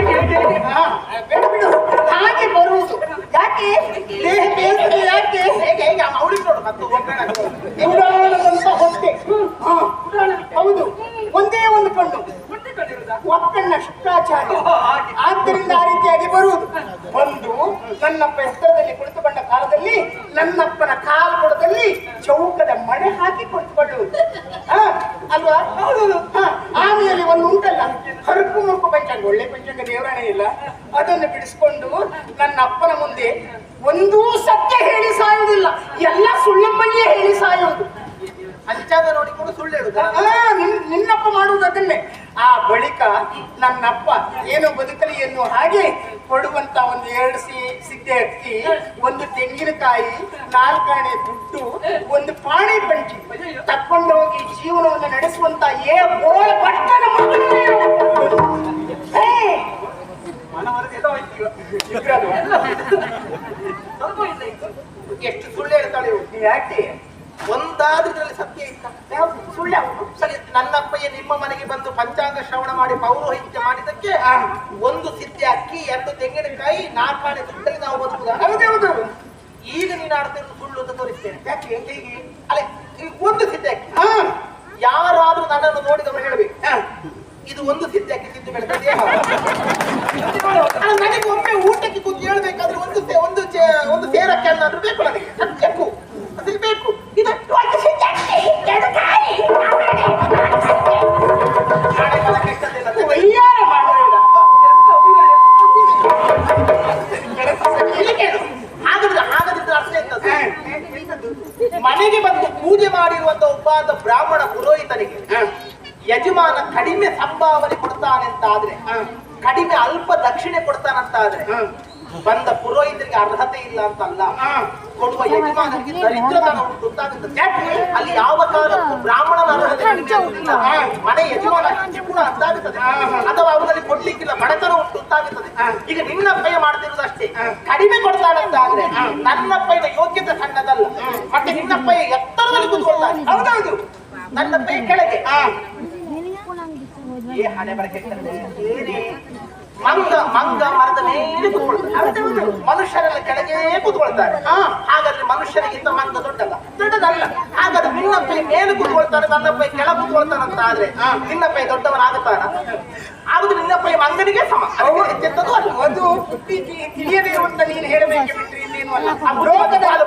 ಬಿಡು, ಹಾಗೆ ಬರುವುದು. ಯಾಕೆ ದೇಹ ಬೇಸದೆ? ಯಾಕೆ ಹೇಗೆ ಅವಳಿಗೆ ನೋಡು ಮತ್ತು ಉಡಾಣದಂತ ಹೊಟ್ಟೆ. ಹೌದು, ಒಂದೇ ಒಂದು ಕಣ್ಣು, ಒಕ್ಕಣ್ಣ ಶುಕ್ರಾಚಾರ್ಯ. ಆದ್ದರಿಂದ ಆ ರೀತಿಯಾಗಿ ಬರುವುದು. ಬಂದು ನನ್ನಪ್ಪ ಎತ್ತರದಲ್ಲಿ ಕುಳಿತುಕೊಂಡ ಕಾಲದಲ್ಲಿ ನನ್ನಪ್ಪನ ಕಾಲ್ಬುಡದಲ್ಲಿ ಚೌಕದ ಮಣೆ ಹಾಕಿ ಕುಳಿತುಕೊಳ್ಳುವುದು. ಅಲ್ವಾ? ಆಮೇಲೆ ಒಂದು ಉಂಟಲ್ಲ, ಹರಕು ಮುರುಕು ಪಂಚಾಂಗ, ಒಳ್ಳೆ ಪಂಚಾಂಗ ದೇವರಾಣೆ ಇಲ್ಲ, ಅದನ್ನು ಬಿಡಿಸಿಕೊಂಡು ನನ್ನ ಅಪ್ಪನ ಮುಂದೆ ಒಂದೂ ಸತ್ಯ ಹೇಳಿ ಸಾಯುವುದಿಲ್ಲ, ಎಲ್ಲ ಸುಳ್ಳಪ್ಪನಿಯೇ ಹೇಳಿ ಸಾಯುವುದು. ಅಂಚಾಗ ನೋಡಿಕೊಂಡು ಸುಳ್ಳು ಹೇಳುದ? ನಿನ್ನಪ್ಪ ಮಾಡುವುದನ್ನೇ. ಆ ಬಳಿಕ ನನ್ನಪ್ಪ ಏನು ಬದುಕಲಿ ಎನ್ನುವ ಹಾಗೆ ಕೊಡುವಂತ ಒಂದು 2 ಸಿದ್ದೆ ಅಕ್ಕಿ, ಒಂದು ತೆಂಗಿನಕಾಯಿ, 4 ಆಣೆ ದುಡ್ಡು, ಒಂದು ಪಾಣಿ ಪಂಚಿ ತಕ್ಕೊಂಡು ಹೋಗಿ ಜೀವನವನ್ನು ನಡೆಸುವಂತ ಎಷ್ಟು ಸುಳ್ಳು ಹೇಳ್ತಾಳೆ ಯಾಕೆ? ಒಂದಾದ್ರಲ್ಲಿ ಸತ್ಯ ಇತ್ತ? ಸುಳ್ಳು ಸರಿ, ನನ್ನಪ್ಪಯ್ಯ ನಿಮ್ಮ ಮನೆಗೆ ಬಂದು ಪಂಚಾಂಗ ಶ್ರವಣ ಮಾಡಿ ಪೌರೋಹಿತ್ಯ ಮಾಡಿದ್ದಕ್ಕೆ ಒಂದು ಸಿದ್ದೆ ಅಕ್ಕಿ, 2 ತೆಂಗಿನಕಾಯಿ, 4 ಆಣೆ ದುಡ್ಡಲ್ಲಿ ನಾವು ಬದುಕುದ? ಹೌದೌದು. ಈಗ ನೀನು ಆಡ್ತಿರೋದು ಸುಳ್ಳು ಅಂತ ತೋರಿಸ್ತೇನೆ. ಯಾಕೆ? ಹೇಗೆ? ಅಲ್ಲ, ಈಗ ಒಂದು ಸಿದ್ದೆ ಅಕ್ಕಿ, ಯಾರಾದ್ರೂ ನನ್ನನ್ನು ನೋಡಿದವರು ಹೇಳಬೇಕು ಇದು ಒಂದು ಸಿದ್ದೆ ಅಕ್ಕಿ ತಿಂದು ಬೆಳೆದ ನನಗೆ ಒಮ್ಮೆ ಊಟಕ್ಕೆ ಕೂತು ಹೇಳ್ಬೇಕಾದ್ರೆ ಒಂದು ಸೇರಕ್ಕೆ ಅನ್ನಾದ್ರೂ ಬೇಕು, ನನಗೆ ಸತ್ಯಕ್ಕೂ ಅದಕ್ಕೆ ಬೇಕು. ಇದಕ್ಕೆ ಒಂದು ಸಿದ್ದೆ ಅಕ್ಕಿ, 2 ಕಾಯಿ, ಮನೆಗೆ ಬಂದು ಪೂಜೆ ಮಾಡಿರುವಂತ ಒಬ್ಬ ಬ್ರಾಹ್ಮಣ ಪುರೋಹಿತನಿಗೆ ಯಜಮಾನ ಕಡಿಮೆ ಸಂಭಾವನೆ ಕೊಡ್ತಾನೆ ಅಂತ ಆದ್ರೆ, ಕಡಿಮೆ ಅಲ್ಪ ದಕ್ಷಿಣೆ ಕೊಡ್ತಾನಂತ ಆದ್ರೆ ಬಂದ ಪುರೋಹಿತರಿಗೆ ಅರ್ಹತೆ ಇಲ್ಲ ಅಂತಲ್ಲ, ಕೊಡುವ ಯಜಮಾನನಿಗೆ ದರಿದ್ರತನ ಉಂಟು ಗೊತ್ತಾಗುತ್ತದೆ. ಅಲ್ಲಿ ಯಾವ ಕಾಲಕ್ಕೂ ಬ್ರಾಹ್ಮಣನ ಅರ್ಹತೆ ಕಡಿಮೆ ಆಗುವುದಿಲ್ಲ, ಮನೆ ಯಜಮಾನ ಕೂಡ ಅಂತಾಗುತ್ತದೆ, ಅಥವಾ ಅವನಲ್ಲಿ ಕೊಡ್ಲಿಕ್ಕಿಲ್ಲ ಬಡತನ ಉಂಟು ಅಂತಾಗುತ್ತದೆ. ಈಗ ನಿನ್ನಪ್ಪಯ್ಯ ಮಾಡ್ತಿರೋದು ಅಷ್ಟೇ, ಕಡಿಮೆ ಕೊಡ್ತಾನಂತ ಆದ್ರೆ ನನ್ನಪ್ಪಯ್ಯನ ಯೋಗ್ಯತೆ ಸಣ್ಣದಲ್ಲ, ಮತ್ತೆ ನಿನ್ನಪ್ಪಯ್ಯ ಎತ್ತರದಲ್ಲಿ ಕೂತ್ಕೊಳ್ತಾನೆ. ಹೌದೌದು, ನನ್ನಪ್ಪಯ್ಯ ಕೆಳಗೆ ಹಣೆ ಬರಕೆ ಮಂಗ ಮರದ ಮೇಲೆ ಕೂತ್ಕೊಳ್ತಾರೆ. ಮನುಷ್ಯರೆಲ್ಲ ಕೆಳಗೆ ಕೂತ್ಕೊಳ್ತಾರೆ. ಹಾಗಾದ್ರೆ ಮನುಷ್ಯರಿಗಿಂತ ಮಂಗ ದೊಡ್ಡದಲ್ಲ. ಹಾಗಾದ್ರೆ ನಿನ್ನಪ್ಪೈ ಮೇಲೆ ಕೂತ್ಕೊಳ್ತಾನೆ, ನನ್ನಪ್ಪೈ ಕೆಳ ಕೂತ್ಕೊಳ್ತಾನಂತ ಆದ್ರೆ ನಿನ್ನಪ್ಪೈ ದೊಡ್ಡವನಾಗುತ್ತಾನ? ಆಗುದು ನಿನ್ನಪ್ಪೈ ಮಂಗನಿಗೆ ಸಮ. ಹೆಚ್ಚೆತ್ತದು ಅಲ್ಲ, ಅದು ತಿಳಿಯದೇ ಇರುವಂತ ನೀನು ಹೇಳಬೇಕು ಬಿಟ್ರೆ ಇನ್ನೇನು ಅಲ್ಲ.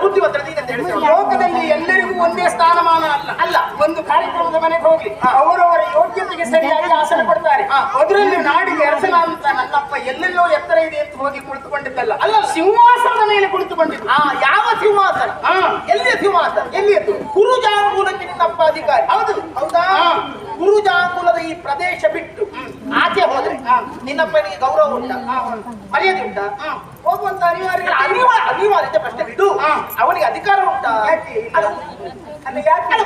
ಬುದ್ಧಿವಂತರ ನೀನಂತ ಹೇಳ್ತೇವೆ. ಲೋಕದಲ್ಲಿ ಎಲ್ಲರಿಗೂ ಒಂದೇ ಸ್ಥಾನಮಾನ ಅಲ್ಲ. ಒಂದು ಕಾರ್ಯಕ್ರಮದ ಮನೆಗೆ ಹೋಗಿ ಅವರವರ ಯೋಗ್ಯತೆಗೆ ಸರಿಯಾಗಿ ಆಸನ ಕೊಡ್ತಾರೆ. ಅದರಲ್ಲಿ ನಾಡಿಗೆ ಅರಸನಾದಂತ ನನ್ನಪ್ಪ ಎಲ್ಲೆಲ್ಲೋ ಎತ್ತರ ಇದೆ ಅಂತ ಹೋಗಿ ಕುಳಿತುಕೊಂಡಿದ್ದಲ್ಲ, ಅಲ್ಲ ಸಿಂಹಾಸನದ ಮೇಲೆ ಕುಳಿತುಕೊಂಡಿದ್ದು. ಯಾವ ಸಿಂಹಾಸನ? ಎಲ್ಲಿಯ ಸಿಂಹಾಸನ? ಎಲ್ಲಿಯದ್ದು? ಕುರುಜಾಂಗುಲಕ್ಕೆ ನಿನ್ನಪ್ಪ ಅಧಿಕಾರಿ. ಹೌದಾ? ಕುರುಜಾಂಗುಲದ ಈ ಪ್ರದೇಶ ಬಿಟ್ಟು ಆಚೆ ಹೋದ್ರೆ ನಿನ್ನಪ್ಪನಿಗೆ ಗೌರವ ಉಂಟ, ಮರ್ಯಾದೆ ಉಂಟ? ಹೋಗುವಂತ ಅನಿವಾರ್ಯತೆ ಪ್ರಶ್ನೆ ಬಿಡು. ಅವನಿಗೆ ಅಧಿಕಾರ ಉಂಟಾ?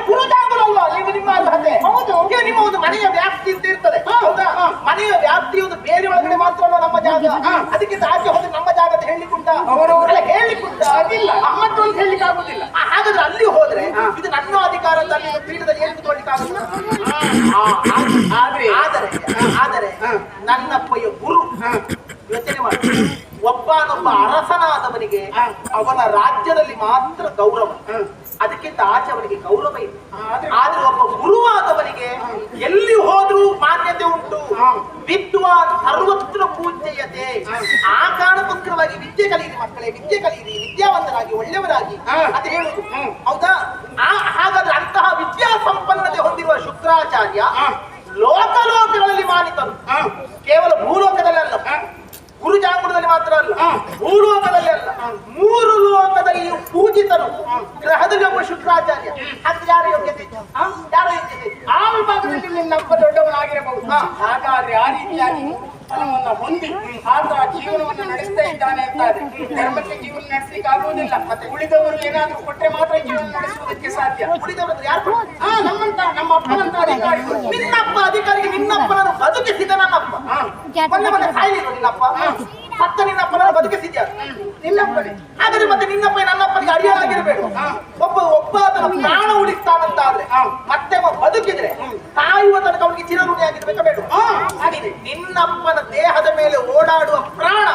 ಕುರುಜಾಂಗುಲ ಅಲ್ವಾ ನಿಮ್ಮ ಅರ್ಹತೆ? ಹೌದು, ನಿಮ್ಮ ಒಂದು ಮನೆಯ ವ್ಯಾಪ್ತಿ ಅಂತ ಇರ್ತದೆ. ಹೌದಾ? ಮನೆಯ ವ್ಯಾಪ್ತಿ ಒಂದು ಬೇರೆ ಒಳಗಡೆ ಮಾತ್ರ ನಮ್ಮ ಜಾಗ, ಅದಕ್ಕಿಂತ ಆಚೆ ಹೋದ್ರೆ ನಮ್ಮ ಜಾಗ ಅಂತ ಹೇಳಲಿಕ್ಕುಂಟ? ಅವರವರೆಲ್ಲ ಹೇಳಲಿಕ್ಕುಂಟ? ಅದಿಲ್ಲ, ನಮ್ಮದ್ದು ಅಂತ ಹೇಳಲಿಕ್ಕೆ ಆಗುದಿಲ್ಲ. ಹಾಗಾದ್ರೆ ಅಲ್ಲಿ ಹೋದ್ರೆ ಇದು ನನ್ನ ಅಧಿಕಾರ ಅಂತ ಅಲ್ಲಿ ಪೀಠದಲ್ಲಿ ಏನು ಕೂತ್ಕೊಳ್ಳಿಕ್ಕೆ ಆಗುದಿಲ್ಲ. ಆದ್ರೆ ಆದರೆ ಆದರೆ ನನ್ನಪ್ಪಯ್ಯ ಗುರು ಯೋಚನೆ ಮಾಡಿ, ಒಬ್ಬನೊಬ್ಬ ಅರಸನಾದವನಿಗೆ ಅವನ ರಾಜ್ಯದಲ್ಲಿ ಮಾತ್ರ ಗೌರವ, ಅದಕ್ಕಿಂತ ಆಚೆ ಅವನಿಗೆ ಗೌರವ ಇಲ್ಲ. ಆದ್ರೆ ಒಬ್ಬ ಗುರುವಾದವನಿಗೆ ಎಲ್ಲಿ ಹೋದ್ರೂ ಮಾನ್ಯತೆ ಉಂಟು. ವಿದ್ವಾನ್ ಸರ್ವತ್ರ ಪೂಜ್ಯತೆ. ಆ ಕಾರಣಕ್ಕೋಸ್ಕರವಾಗಿ ವಿದ್ಯೆ ಕಲಿಯಿರಿ ಮಕ್ಕಳೇ, ವಿದ್ಯೆ ಕಲಿಯಿರಿ, ವಿದ್ಯಾವಂತರಾಗಿ ಒಳ್ಳೆಯವರಾಗಿ ಅಂತ ಹೇಳುದು. ಹೌದಾ? ಹಾಗಾದ್ರೆ ಅಂತಹ ವಿದ್ಯಾ ಸಂಪನ್ನತೆ ಹೊಂದಿರುವ ಶುಕ್ರಾಚಾರ್ಯ ಲೋಕಲೋಕಗಳಲ್ಲಿ ಮಾನಿತರು. ಕೇವಲ ಭೂಲೋಕದಲ್ಲಿ ಅಲ್ಲ, ಗುರುಜಾಂಗುರದಲ್ಲಿ ಮಾತ್ರ ಅಲ್ಲ, ಭೂಲೋಕದಲ್ಲಿ ಅಲ್ಲ, 3 ಲೋಕದಲ್ಲಿಯೂ ಪೂಜಿತರು. ಗ್ರಹದಲ್ಲಿ ಒಬ್ಬ ಶುಕ್ರಾಚಾರ್ಯ. ಅದು ಯಾರ ಯೋಗ್ಯತೆ? ಯಾರ ಯೋಗ್ಯತೆ? ಆ ವಿಭಾಗದಲ್ಲಿ ನಿನ್ನಪ್ಪ ದೊಡ್ಡವನಾಗಿರಬಹುದು. ಹಾಗಾದ್ರೆ ಆ ರೀತಿಯಾಗಿ ಫಲವನ್ನ ಹೊಂದಿ ಆತ ಜೀವನವನ್ನು ನಡೆಸ್ತಾ ಇದ್ದಾನೆ ಅಂತಾದ್ರೆ ಧರ್ಮಕ್ಕೆ ಜೀವನ ನಡೆಸಲಿಕ್ಕೆ ಆಗುವುದಿಲ್ಲ. ಮತ್ತೆ ಉಳಿದವರು ಏನಾದ್ರೂ ಕೊಟ್ಟರೆ ಮಾತ್ರ ಜೀವನ ನಡೆಸುವುದಕ್ಕೆ ಸಾಧ್ಯ. ಉಳಿದವರು ಯಾರು? ನಮ್ಮಂತ ನಮ್ಮ ಅಪ್ಪನಂತ ಅಧಿಕಾರಿಗಳು. ನಿನ್ನಪ್ಪ ಅಧಿಕಾರಿಗೆ ನಿನ್ನಪ್ಪನನ್ನು ಬದುಕಿಸಿದ ನನ್ನಪ್ಪ. ಮೊನ್ನೆ ಸಾಯಲಿಲ್ಲ ನಿನ್ನಪ್ಪ, ಸತ್ತ ನಿನ್ನಪ್ಪನನ್ನು ಬದುಕಿಸಿದ್ಯಾ? ನಿನ್ನಪ್ಪನೇ. ಹಾಗಾದ್ರೆ ಮತ್ತೆ ನಿನ್ನಪ್ಪ ನನ್ನಪ್ಪನಿಗೆ ಅಡಿಯಾಗಿರ್ಬೇಕು. ಒಬ್ಬ ಅದನ್ನು ಪ್ರಾಣ ಉಳಿಸ್ತಾನಂತಾದ್ರೆ ಮತ್ತೆ ಬದುಕಿದ್ರೆ ಸಾಯುವ ತನಕ ಅವನಿಗೆ ಚಿರಋಣಿಯಾಗಿರ್ಬೇಕಾ ಬೇಡ? ನಿನ್ನಪ್ಪನ ದೇಹದ ಮೇಲೆ ಓಡಾಡುವ ಪ್ರಾಣ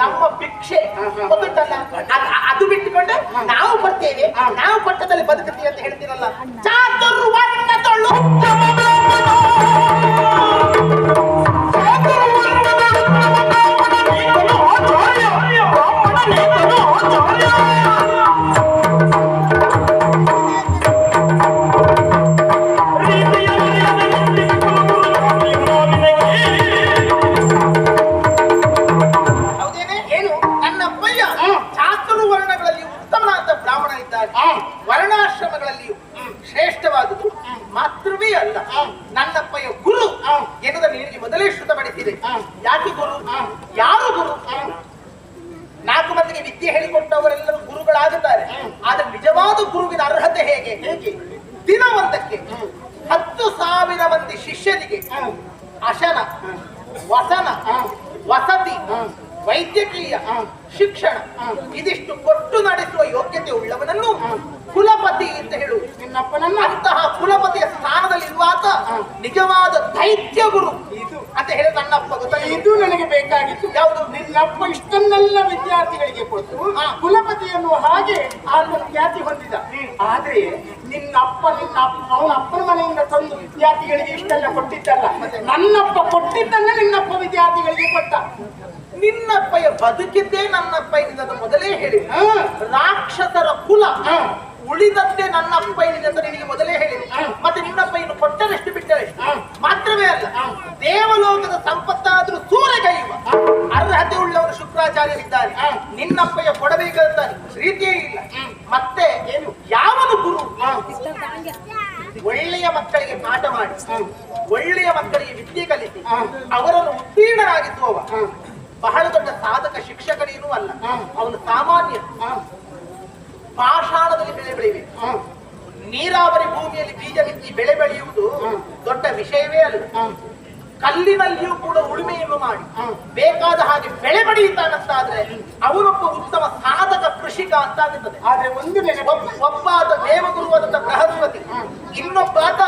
ನಮ್ಮ ಭಿಕ್ಷೆ ಗೊತ್ತಲ್ಲ, ಅದು ಬಿಟ್ಟುಕೊಂಡು ನಾವು ಬರ್ತೇವೆ, ನಾವು ಪಟ್ಟದಲ್ಲಿ ಬದುಕುತ್ತೀವಿ ಅಂತ ಹೇಳ್ತೀರಲ್ಲ. ಚಾತುರ್ವರ್ಣ ತೊಳ್ಳು ವರ್ಣಾಶ್ರಮಗಳಲ್ಲಿಯೂ ಶ್ರೇಷ್ಠವಾದುದು ಮಾತ್ರವೇ ಅಲ್ಲ, ನನ್ನಪ್ಪಯ್ಯ ಗುರು ಎನ್ನುವುದನ್ನು ನಿನಗೆ ಮೊದಲೇ ಶ್ರುತಪಡಿಸಿದೆ. ಯಾಕೆ ಗುರು? ಯಾರು ಗುರು? 4 ಮಂದಿಗೆ ವಿದ್ಯೆ ಹೇಳಿಕೊಟ್ಟವರೆಲ್ಲರೂ ಗುರುಗಳಾಗುತ್ತಾರೆ. ಆದ್ರೆ ನಿಜವಾದ ಗುರುವಿನ ಅರ್ಹತೆ ಹೇಗೆ? ದಿನವೊಂದಕ್ಕೆ 10,000 ಮಂದಿ ಶಿಷ್ಯನಿಗೆ ಅಶನ, ವಸನ, ವಸತಿ, ವೈದ್ಯಕೀಯ ಶಿಕ್ಷಣ ಇದಿಷ್ಟು ಕೊಟ್ಟು ನಡೆಸುವ ಯೋಗ್ಯತೆ ಉಳ್ಳವನನ್ನು ಕುಲಪತಿ ಅಂತ ಹೇಳುವುದು. ನಿನ್ನಪ್ಪನನ್ನ ಅಂತಹ ಕುಲಪತಿಯ ಸ್ಥಾನದಲ್ಲಿರುವಾತ ನಿಜವಾದ ದೈತ್ಯ ಗುರು ಅಂತ ಹೇಳಿ ನನ್ನಪ್ಪ ಗೊತ್ತಾಗ. ಇದು ನನಗೆ ಬೇಕಾಗಿತ್ತು. ಯಾವುದು? ನಿನ್ನಪ್ಪ ಇಷ್ಟನ್ನೆಲ್ಲ ವಿದ್ಯಾರ್ಥಿಗಳಿಗೆ ಕೊಟ್ಟು ಕುಲಪತಿಯನ್ನು ಹಾಗೆ ಆತನ ಖ್ಯಾತಿ ಹೊಂದಿದ. ಆದ್ರೆ ನಿನ್ನಪ್ಪ ಅವನ ಅಪ್ಪನ ಮನೆಯಿಂದ ತಂದು ವಿದ್ಯಾರ್ಥಿಗಳಿಗೆ ಇಷ್ಟೆಲ್ಲ ಕೊಟ್ಟಿದ್ದಲ್ಲ, ನನ್ನಪ್ಪ ಕೊಟ್ಟಿದ್ದನ್ನ ನಿನ್ನಪ್ಪ ವಿದ್ಯಾರ್ಥಿಗಳಿಗೆ ಕೊಟ್ಟ. ನಿನ್ನಪ್ಪಯ್ಯ ಬದುಕಿದ್ದೇ ನನ್ನಪ್ಪಯ್ಯನಿಂದ ಮೊದಲೇ ಹೇಳಿ. ರಾಕ್ಷಸರ ಕುಲ ಉಳಿದದ್ದೇ ನನ್ನಪ್ಪಯ್ಯನಿಂದ ಅಂತ ನಿನಗೆ ಮೊದಲೇ ಹೇಳಿದೆ. ಮತ್ತೆ ನಿನ್ನಪ್ಪಯ್ಯನು ಕೊಟ್ಟರೆಷ್ಟು ಬಿಟ್ಟರೆಷ್ಟು ಮಾತ್ರವೇ ಅಲ್ಲ, ದೇವಲೋಕದ ಸಂಪತ್ತಾದ್ರೂ ಸೂರೆಗೈಯುವ ಅರ್ಹತೆ ಉಳ್ಳವರು ಶುಕ್ರಾಚಾರ್ಯರಿದ್ದಾರೆ. ನಿನ್ನಪ್ಪಯ್ಯ ಕೊಡಬೇಕಾದ ರೀತಿಯೇ ಇಲ್ಲ. ಮತ್ತೆ ಏನು? ಯಾವನು ಗುರು? ಒಳ್ಳೆಯ ಮಕ್ಕಳಿಗೆ ಪಾಠ ಮಾಡಿ, ಒಳ್ಳೆಯ ಮಕ್ಕಳಿಗೆ ವಿದ್ಯೆ ಕಲಿಸಿ ಅವರನ್ನು ಉತ್ತೀರ್ಣರಾಗಿಸುವವ ಬಹಳ ದೊಡ್ಡ ಸಾಧಕ ಶಿಕ್ಷಕನೇನೂ ಅಲ್ಲ. ಅವನು ಸಾಮಾನ್ಯ. ಪಾಷಾಣದಲ್ಲಿ ಬೆಳೆ ಬೆಳೆಯಬೇಕು. ನೀರಾವರಿ ಭೂಮಿಯಲ್ಲಿ ಬೀಜ ಬಿತ್ತಿ ಬೆಳೆ ಬೆಳೆಯುವುದು ದೊಡ್ಡ ವಿಷಯವೇ ಅಲ್ಲ. ಕಲ್ಲಿನಲ್ಲಿಯೂ ಕೂಡ ಉಳುಮೆಯನ್ನು ಮಾಡಿ ಬೇಕಾದ ಹಾಗೆ ಬೆಳೆ ಬೆಳೆಯುತ್ತಾನಂತಾದ್ರೆ ಅವನೊಬ್ಬ ಉತ್ತಮ ಸಾಧಕ ಕೃಷಿಕ ಅಂತಾಗುತ್ತದೆ. ಆದ್ರೆ ಒಂದು ಒಬ್ಬಾದ ದೇವಗುರುವಾದಂತಹ ಬೃಹಸ್ಪತಿ, ಇನ್ನೊಬ್ಬಾತ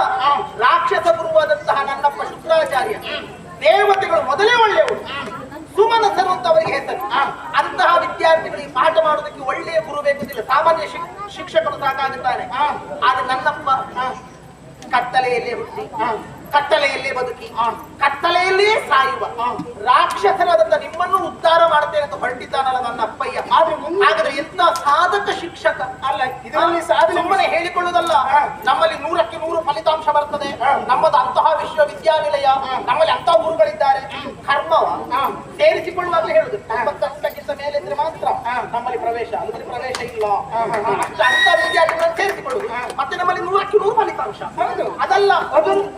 ರಾಕ್ಷಸ ಗುರುವಾದಂತಹ ನನ್ನಪ್ಪ ಶುಕ್ರಾಚಾರ್ಯ. ದೇವತೆಗಳು ಮೊದಲೇ ಒಳ್ಳೆಯವರು, ಸುಮನಸರು ಅಂತ ಅವರಿಗೆ ಹೆಸರು. ಅಂತಹ ವಿದ್ಯಾರ್ಥಿಗಳಿಗೆ ಪಾಠ ಮಾಡುವುದಕ್ಕೆ ಒಳ್ಳೆಯ ಗುರು ಬೇಕುದಿಲ್ಲ, ಸಾಮಾನ್ಯ ಶಿಕ್ಷಕರು ಸಾಕಾಗುತ್ತಾನೆ. ಆದ್ರೆ ನನ್ನಪ್ಪ ಕತ್ತಲೆಯಲ್ಲೇ ಹುಟ್ಟಿ, ಕತ್ತಲೆಯಲ್ಲೇ ಬದುಕಿ, ಕತ್ತಲೆಯಲ್ಲೇ ಸಾಯುವ ರಾಕ್ಷಸರಾದಂತ ನಿಮ್ಮನ್ನು ಉದ್ಧಾರ ಮಾಡ್ತೇನೆ ಅಂತ ಹೊರಟಿದ್ದಾನಲ್ಲ ನನ್ನ ಅಪ್ಪಯ್ಯ. ಹಾಗಾದ್ರೆ ಎಂತ ಸಾಧಕ ಶಿಕ್ಷಕ ಅಲ್ಲ. ಇದರಲ್ಲಿ ಸಾಧನೆ ಸುಮ್ಮನೆ ಹೇಳಿಕೊಳ್ಳುವುದಲ್ಲ. ನಮ್ಮಲ್ಲಿ 100ಕ್ಕೆ 100 ಫಲಿತಾಂಶ ಬರ್ತದೆ. ನಮ್ಮದು ಅಂತಹ ವಿಶ್ವವಿದ್ಯಾನಿಲಯ, ನಮ್ಮಲ್ಲಿ ಅಂತಹ ಗುರುಗಳಿದ್ದಾರೆ. ಕರ್ಮವ ಸೇರಿಸಿಕೊಳ್ಳುವಾಗಲೇ ಹೇಳುದು 90ಕ್ಕಿಂತ ಮೇಲೆ ಇದ್ರೆ ಮಾತ್ರ ನಮ್ಮಲ್ಲಿ ಪ್ರವೇಶ, ಅದರಲ್ಲಿ ಪ್ರವೇಶ ಇಲ್ಲ. ಅಂತ ವಿದ್ಯಾರ್ಥಿಗಳನ್ನು ಸೇರಿಸಿಕೊಳ್ಳುದು. ಮತ್ತೆ ನಮ್ಮಲ್ಲಿ 100ಕ್ಕೆ 100 ಫಲಿತಾಂಶ ಅದಲ್ಲ,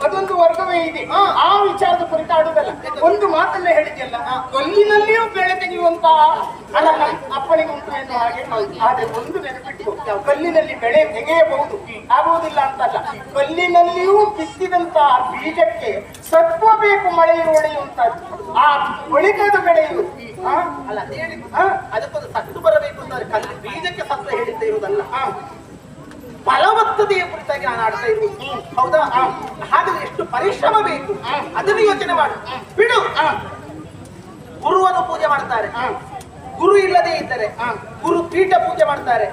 ಅದೊಂದು ವರ್ಗವೇ ಇದೆ. ಆ ವಿಚಾರದ ಕುರಿತಾಡುವುದಲ್ಲ. ಒಂದು ಮಾತನ್ನ ಹೇಳಿದ್ಯಲ್ಲ, ಕಲ್ಲಿನಲ್ಲಿಯೂ ಬೆಳೆ ತೆಗೆಯುವಂತ ಅಪ್ಪನಿಗೆ ಉಂಟು ಎನ್ನುವ ಹಾಗೆ. ಆದ್ರೆ ಒಂದು ನೆನಪಿಟ್ಟು, ಕಲ್ಲಿನಲ್ಲಿ ಬೆಳೆ ತೆಗೆಯಬಹುದು, ಆಗುವುದಿಲ್ಲ ಅಂತಲ್ಲ. ಕಲ್ಲಿನಲ್ಲಿಯೂ ಬಿತ್ತಿದಂತಹ ಬೀಜಕ್ಕೆ ಸತ್ವ ಬೇಕು, ಮಳೆ ಒಡೆಯುವಂತದ್ದು. ಆ ಒಳಿತದ ಬೆಳೆಯುವುದು ಅಲ್ಲ ಹೇಳಿ. ಅದಕ್ಕೊಂದು ಸತ್ತು ಬರಬೇಕು ಅಂತಾರೆ. ಕಲ್ಲಿ ಬೀಜಕ್ಕೆ ಸತ್ವ ಹೇಳಿದ್ದೇ ಇರುವುದಲ್ಲ. ಫಲವತ್ತತೆಯ ಕುರಿತಾಗಿ ನಾನು ಆಡ್ತಾ ಇದ್ದೀನಿ. ಹೌದಾ? ಹಾಗಾದ್ರೆ ಎಷ್ಟು ಪರಿಶ್ರಮ ಬೇಕು ಅದನ್ನು ಯೋಚನೆ ಮಾಡು. ಬಿಡು. ಗುರುವನ್ನು ಪೂಜೆ ಮಾಡ್ತಾರೆ, ಗುರು ಇಲ್ಲದೆ ಇದ್ದರೆ ಗುರು ಪೀಠ ಪೂಜೆ ಮಾಡ್ತಾರೆ,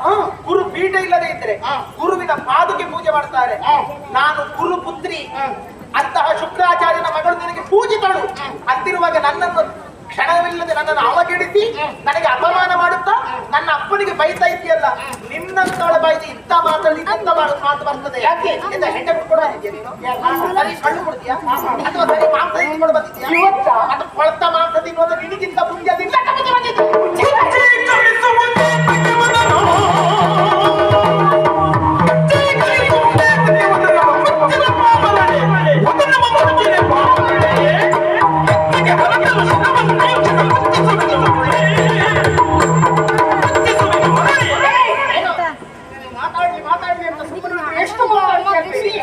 ಗುರು ಪೀಠ ಇಲ್ಲದೆ ಇದ್ದರೆ ಗುರುವಿನ ಪಾದುಕೆ ಪೂಜೆ ಮಾಡ್ತಾರೆ. ನಾನು ಗುರು ಪುತ್ರಿ ಅಂತಹ ಶುಕ್ರಾಚಾರ್ಯನ ಮಗಳು ನಿನಗೆ ಪೂಜಿತಳು ಅಂತಿರುವಾಗ ನನ್ನನ್ನು ಕ್ಷಣವಿಲ್ಲದೆ ನನ್ನನ್ನು ಅವಗಿಡಿಸಿ ನನಗೆ ಅಪಮಾನ ಮಾಡುತ್ತಾ ನನ್ನ ಅಪ್ಪನಿಗೆ ಬೈತಾ ಇದೆಯಲ್ಲ, ನಿನ್ನಂತವಳ ಬಾಯಿಗೆ ಇಂಥ ಮಾತಲ್ಲಿ ಇಂಥ ಮಾತು ಬರ್ತದೆ. ಯಾಕೆ ಹೆಂಡೆ ಕೊಡೋ ಇದೆಯಾ ನೀನು? ಸರಿ ಕಳ್ಳು ಕೊಡ್ತೀಯಾ ಅಥವಾ ಸರಿ ಮಾಂಸ ತಿನ್ಕೊಂಡು ಬಂದಿದ್ಯಾ? ಅದು ಕೊಳತ ಮಾಂಸ ತಿನ್ನೋದು ನಿನಗಿಂತ ಮುಂಜಾನಿಲ್ಲ ಬಂದಿದ್ದು.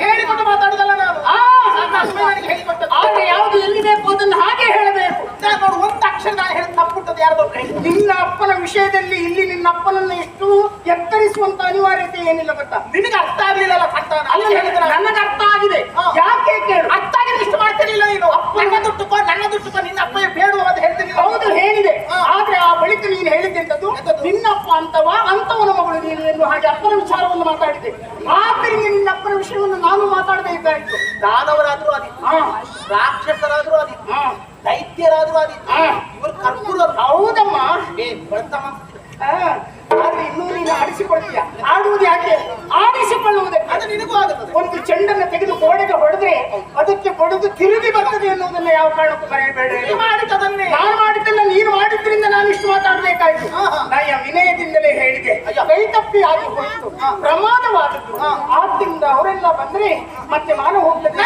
ಹೇಳಿಕೊಂಡು ಮಾತಾಡುದಲ್ಲ ನಾನು. ಆದ್ರೆ ಯಾವುದು ಎಲ್ಲಿದೆ ಅದನ್ನು ಹಾಗೆ ಹೇಳಬೇಕು. ನೋಡು, ಒಂದು ಅಕ್ಷರ ನಾನು ಹೇಳಿದ ತಪ್ಪುಟ್ಟದ್ದು ಯಾರ್ದೋ ನಿನ್ನ ಅಪ್ಪನ ವಿಷಯದಲ್ಲಿ ಇಲ್ಲಿ ನಿನ್ನ ಅಪ್ಪನನ್ನು ಎಷ್ಟು ಎತ್ತರಿಸುವಂತ ಅನಿವಾರ್ಯತೆ ಏನಿಲ್ಲ ಗೊತ್ತಾ? ನಿನಗೆ ಅರ್ಥ ಆಗ್ಲಿಲ್ಲ ಸಂತಾನ ಅಲ್ಲ, ನನಗೆ ಅರ್ಥ ಆಗಿದೆ. ಯಾಕೆ ಕೇಳು? ಅರ್ಥ ಆಗಿದ್ರೆ ಇಷ್ಟು ಮಾಡ್ತಿರ್ಲಿಲ್ಲ ನೀನು. ನನ್ನ ದುಡ್ಡುಕೋ ನಿನ್ನ ಅಪ್ಪಯ್ಯ ಬೇಡುವ ಅಂತ ಹೇಳ್ತೀನಿ. ಹೌದು, ಹೇಳಿದೆ. ಆದ್ರೆ ಆ ಬಳಿಕ ನೀನು ಹೇಳಿದ್ದೆಂತದ್ದು? ನಿನ್ನಪ್ಪ ಅಂತವ ಅಂತವನ ಮಗಳು ನೀನು ಎಂದು ಹಾಗೆ ಅಪ್ಪನ ವಿಚಾರವನ್ನು ಮಾತಾಡಿದೆ. ಆದ್ದರಿಂದ ನಿನ್ನ ಅಪ್ಪನ ವಿಷಯವನ್ನು ನಾನು ಮಾತಾಡಬೇಕಾಯಿತು. ದಾನವರಾದ್ರೂ ಆದಿತ್ತು, ರಾಕ್ಷಸರಾದ್ರೂ ಆದಿತ್ತು, ದೈತ್ಯರಾದ್ರೂ ಆದಿತ್ತು, ಇವರು ಕರ್ಪೂರ. ಹೌದಮ್ಮ. ಆದ್ರೆ ಆದ್ರೆ ಇನ್ನೂ ನೀನು ಆಡಿಸಿಕೊಳ್ತೀಯ. ಆಡುವುದು ಯಾಕೆ? ಆಡಿಸಿಕೊಳ್ಳುವುದೇ. ಅದು ನಿನಗೂ ಆಗುತ್ತದೆ. ಒಂದು ಚೆಂಡನ್ನು ತೆಗೆದು ಗೋಡೆಗೆ ಹೊಡೆದ್ರೆ ಅದಕ್ಕೆ ಹೊಡೆದು ತಿರುಗಿ ಬರ್ತದೆ ಎನ್ನುವುದನ್ನ ಯಾವ ಕಾರಣಕ್ಕೂ ಮರೆಯಬೇಡ. ನಾನು ಮಾಡಿದ್ದಲ್ಲ, ನೀನು ಮಾಡಿದ್ರಿಂದ ನಾನು ಇಷ್ಟು ಮಾತಾಡಬೇಕಾಯ್ತು. ನಯ ವಿನಯದಿಂದಲೇ ಹೇಳಿದೆ. ಕೈ ತಪ್ಪಿ ಆಗಿ ಹೋಯಿತು, ಪ್ರಮಾದವಾದದ್ದು. ಆದ್ದರಿಂದ ಅವರೆಲ್ಲ ಬಂದ್ರೆ ಮತ್ತೆ ಮಾನವ ಹೋಗ್ತದೆ.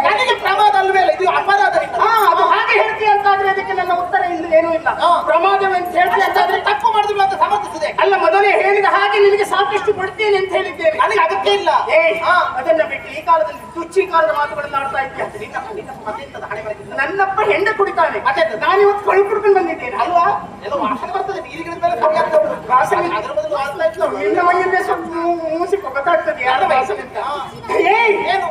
ನನಗೆ ಪ್ರಮಾದ ಅಲ್ವೇ ಅಲ್ಲ, ಇದು ಅಪರಾಧ. ಅದು ಹಾಗೆ ಹೇಳ್ತೀಯ ಅಂತಾದ್ರೆ ಅದಕ್ಕೆ ನನ್ನ ಉತ್ತರ ಇಲ್ಲ, ಏನೂ ಇಲ್ಲ. ಪ್ರಮಾದವೆಂತ ಹೇಳ್ತೀಯ ಅಂತಾದ್ರೆ ತಪ್ಪು ಮಾಡಿದ್ರು ಅಂತ ಸಮರ್ಥಿಸಿದೆ. ಅಲ್ಲ, ಮೊದಲೇ ಹೇಳಿದ ಹಾಗೆ ನಿನಗೆ ಸಾಕಷ್ಟು ಕೊಡ್ತೇನೆ ಅಂತ ಹೇಳಿದ್ದೇನೆ. ನನಗೆ ಅಗತ್ಯ ಇಲ್ಲ. ಅದನ್ನ ಬಿಟ್ಟು ಈ ಕಾಲದಲ್ಲಿ ತುಚ್ಛೀಕಾರದ ಮಾತುಗಳನ್ನು ಆಡ್ತಾ ಇದ್ದೆ. ನನ್ನಪ್ಪ ಹೆಂಡ ಕುಡಿತಾನೆ, ನಾನು ಇವತ್ತು ಕಳು ಕುಡ್ಕೊಂಡು ಬಂದಿದ್ದೇನೆ ಅಲ್ವಾ? ಏನೋ ವಾಸನೆ ಬರ್ತದೆ, ನೀರಿಗಿಡ ಮೇಲೆ ಕಮ್ಮಿ ಆಗ್ತಾ ಉಂಟು. ವಾಸನೆ ಅದ್ರ ಬದಲು ವಾಸನೆ ಇತ್ತು. ನಿನ್ನ ಮೈಯನ್ನೇ ಸ್ವಲ್ಪ ಮೂಸಿ ಗೊತ್ತಾಗ್ತದೆ ಯಾರ ವಾಸನೆ ಅಂತ. ಏನು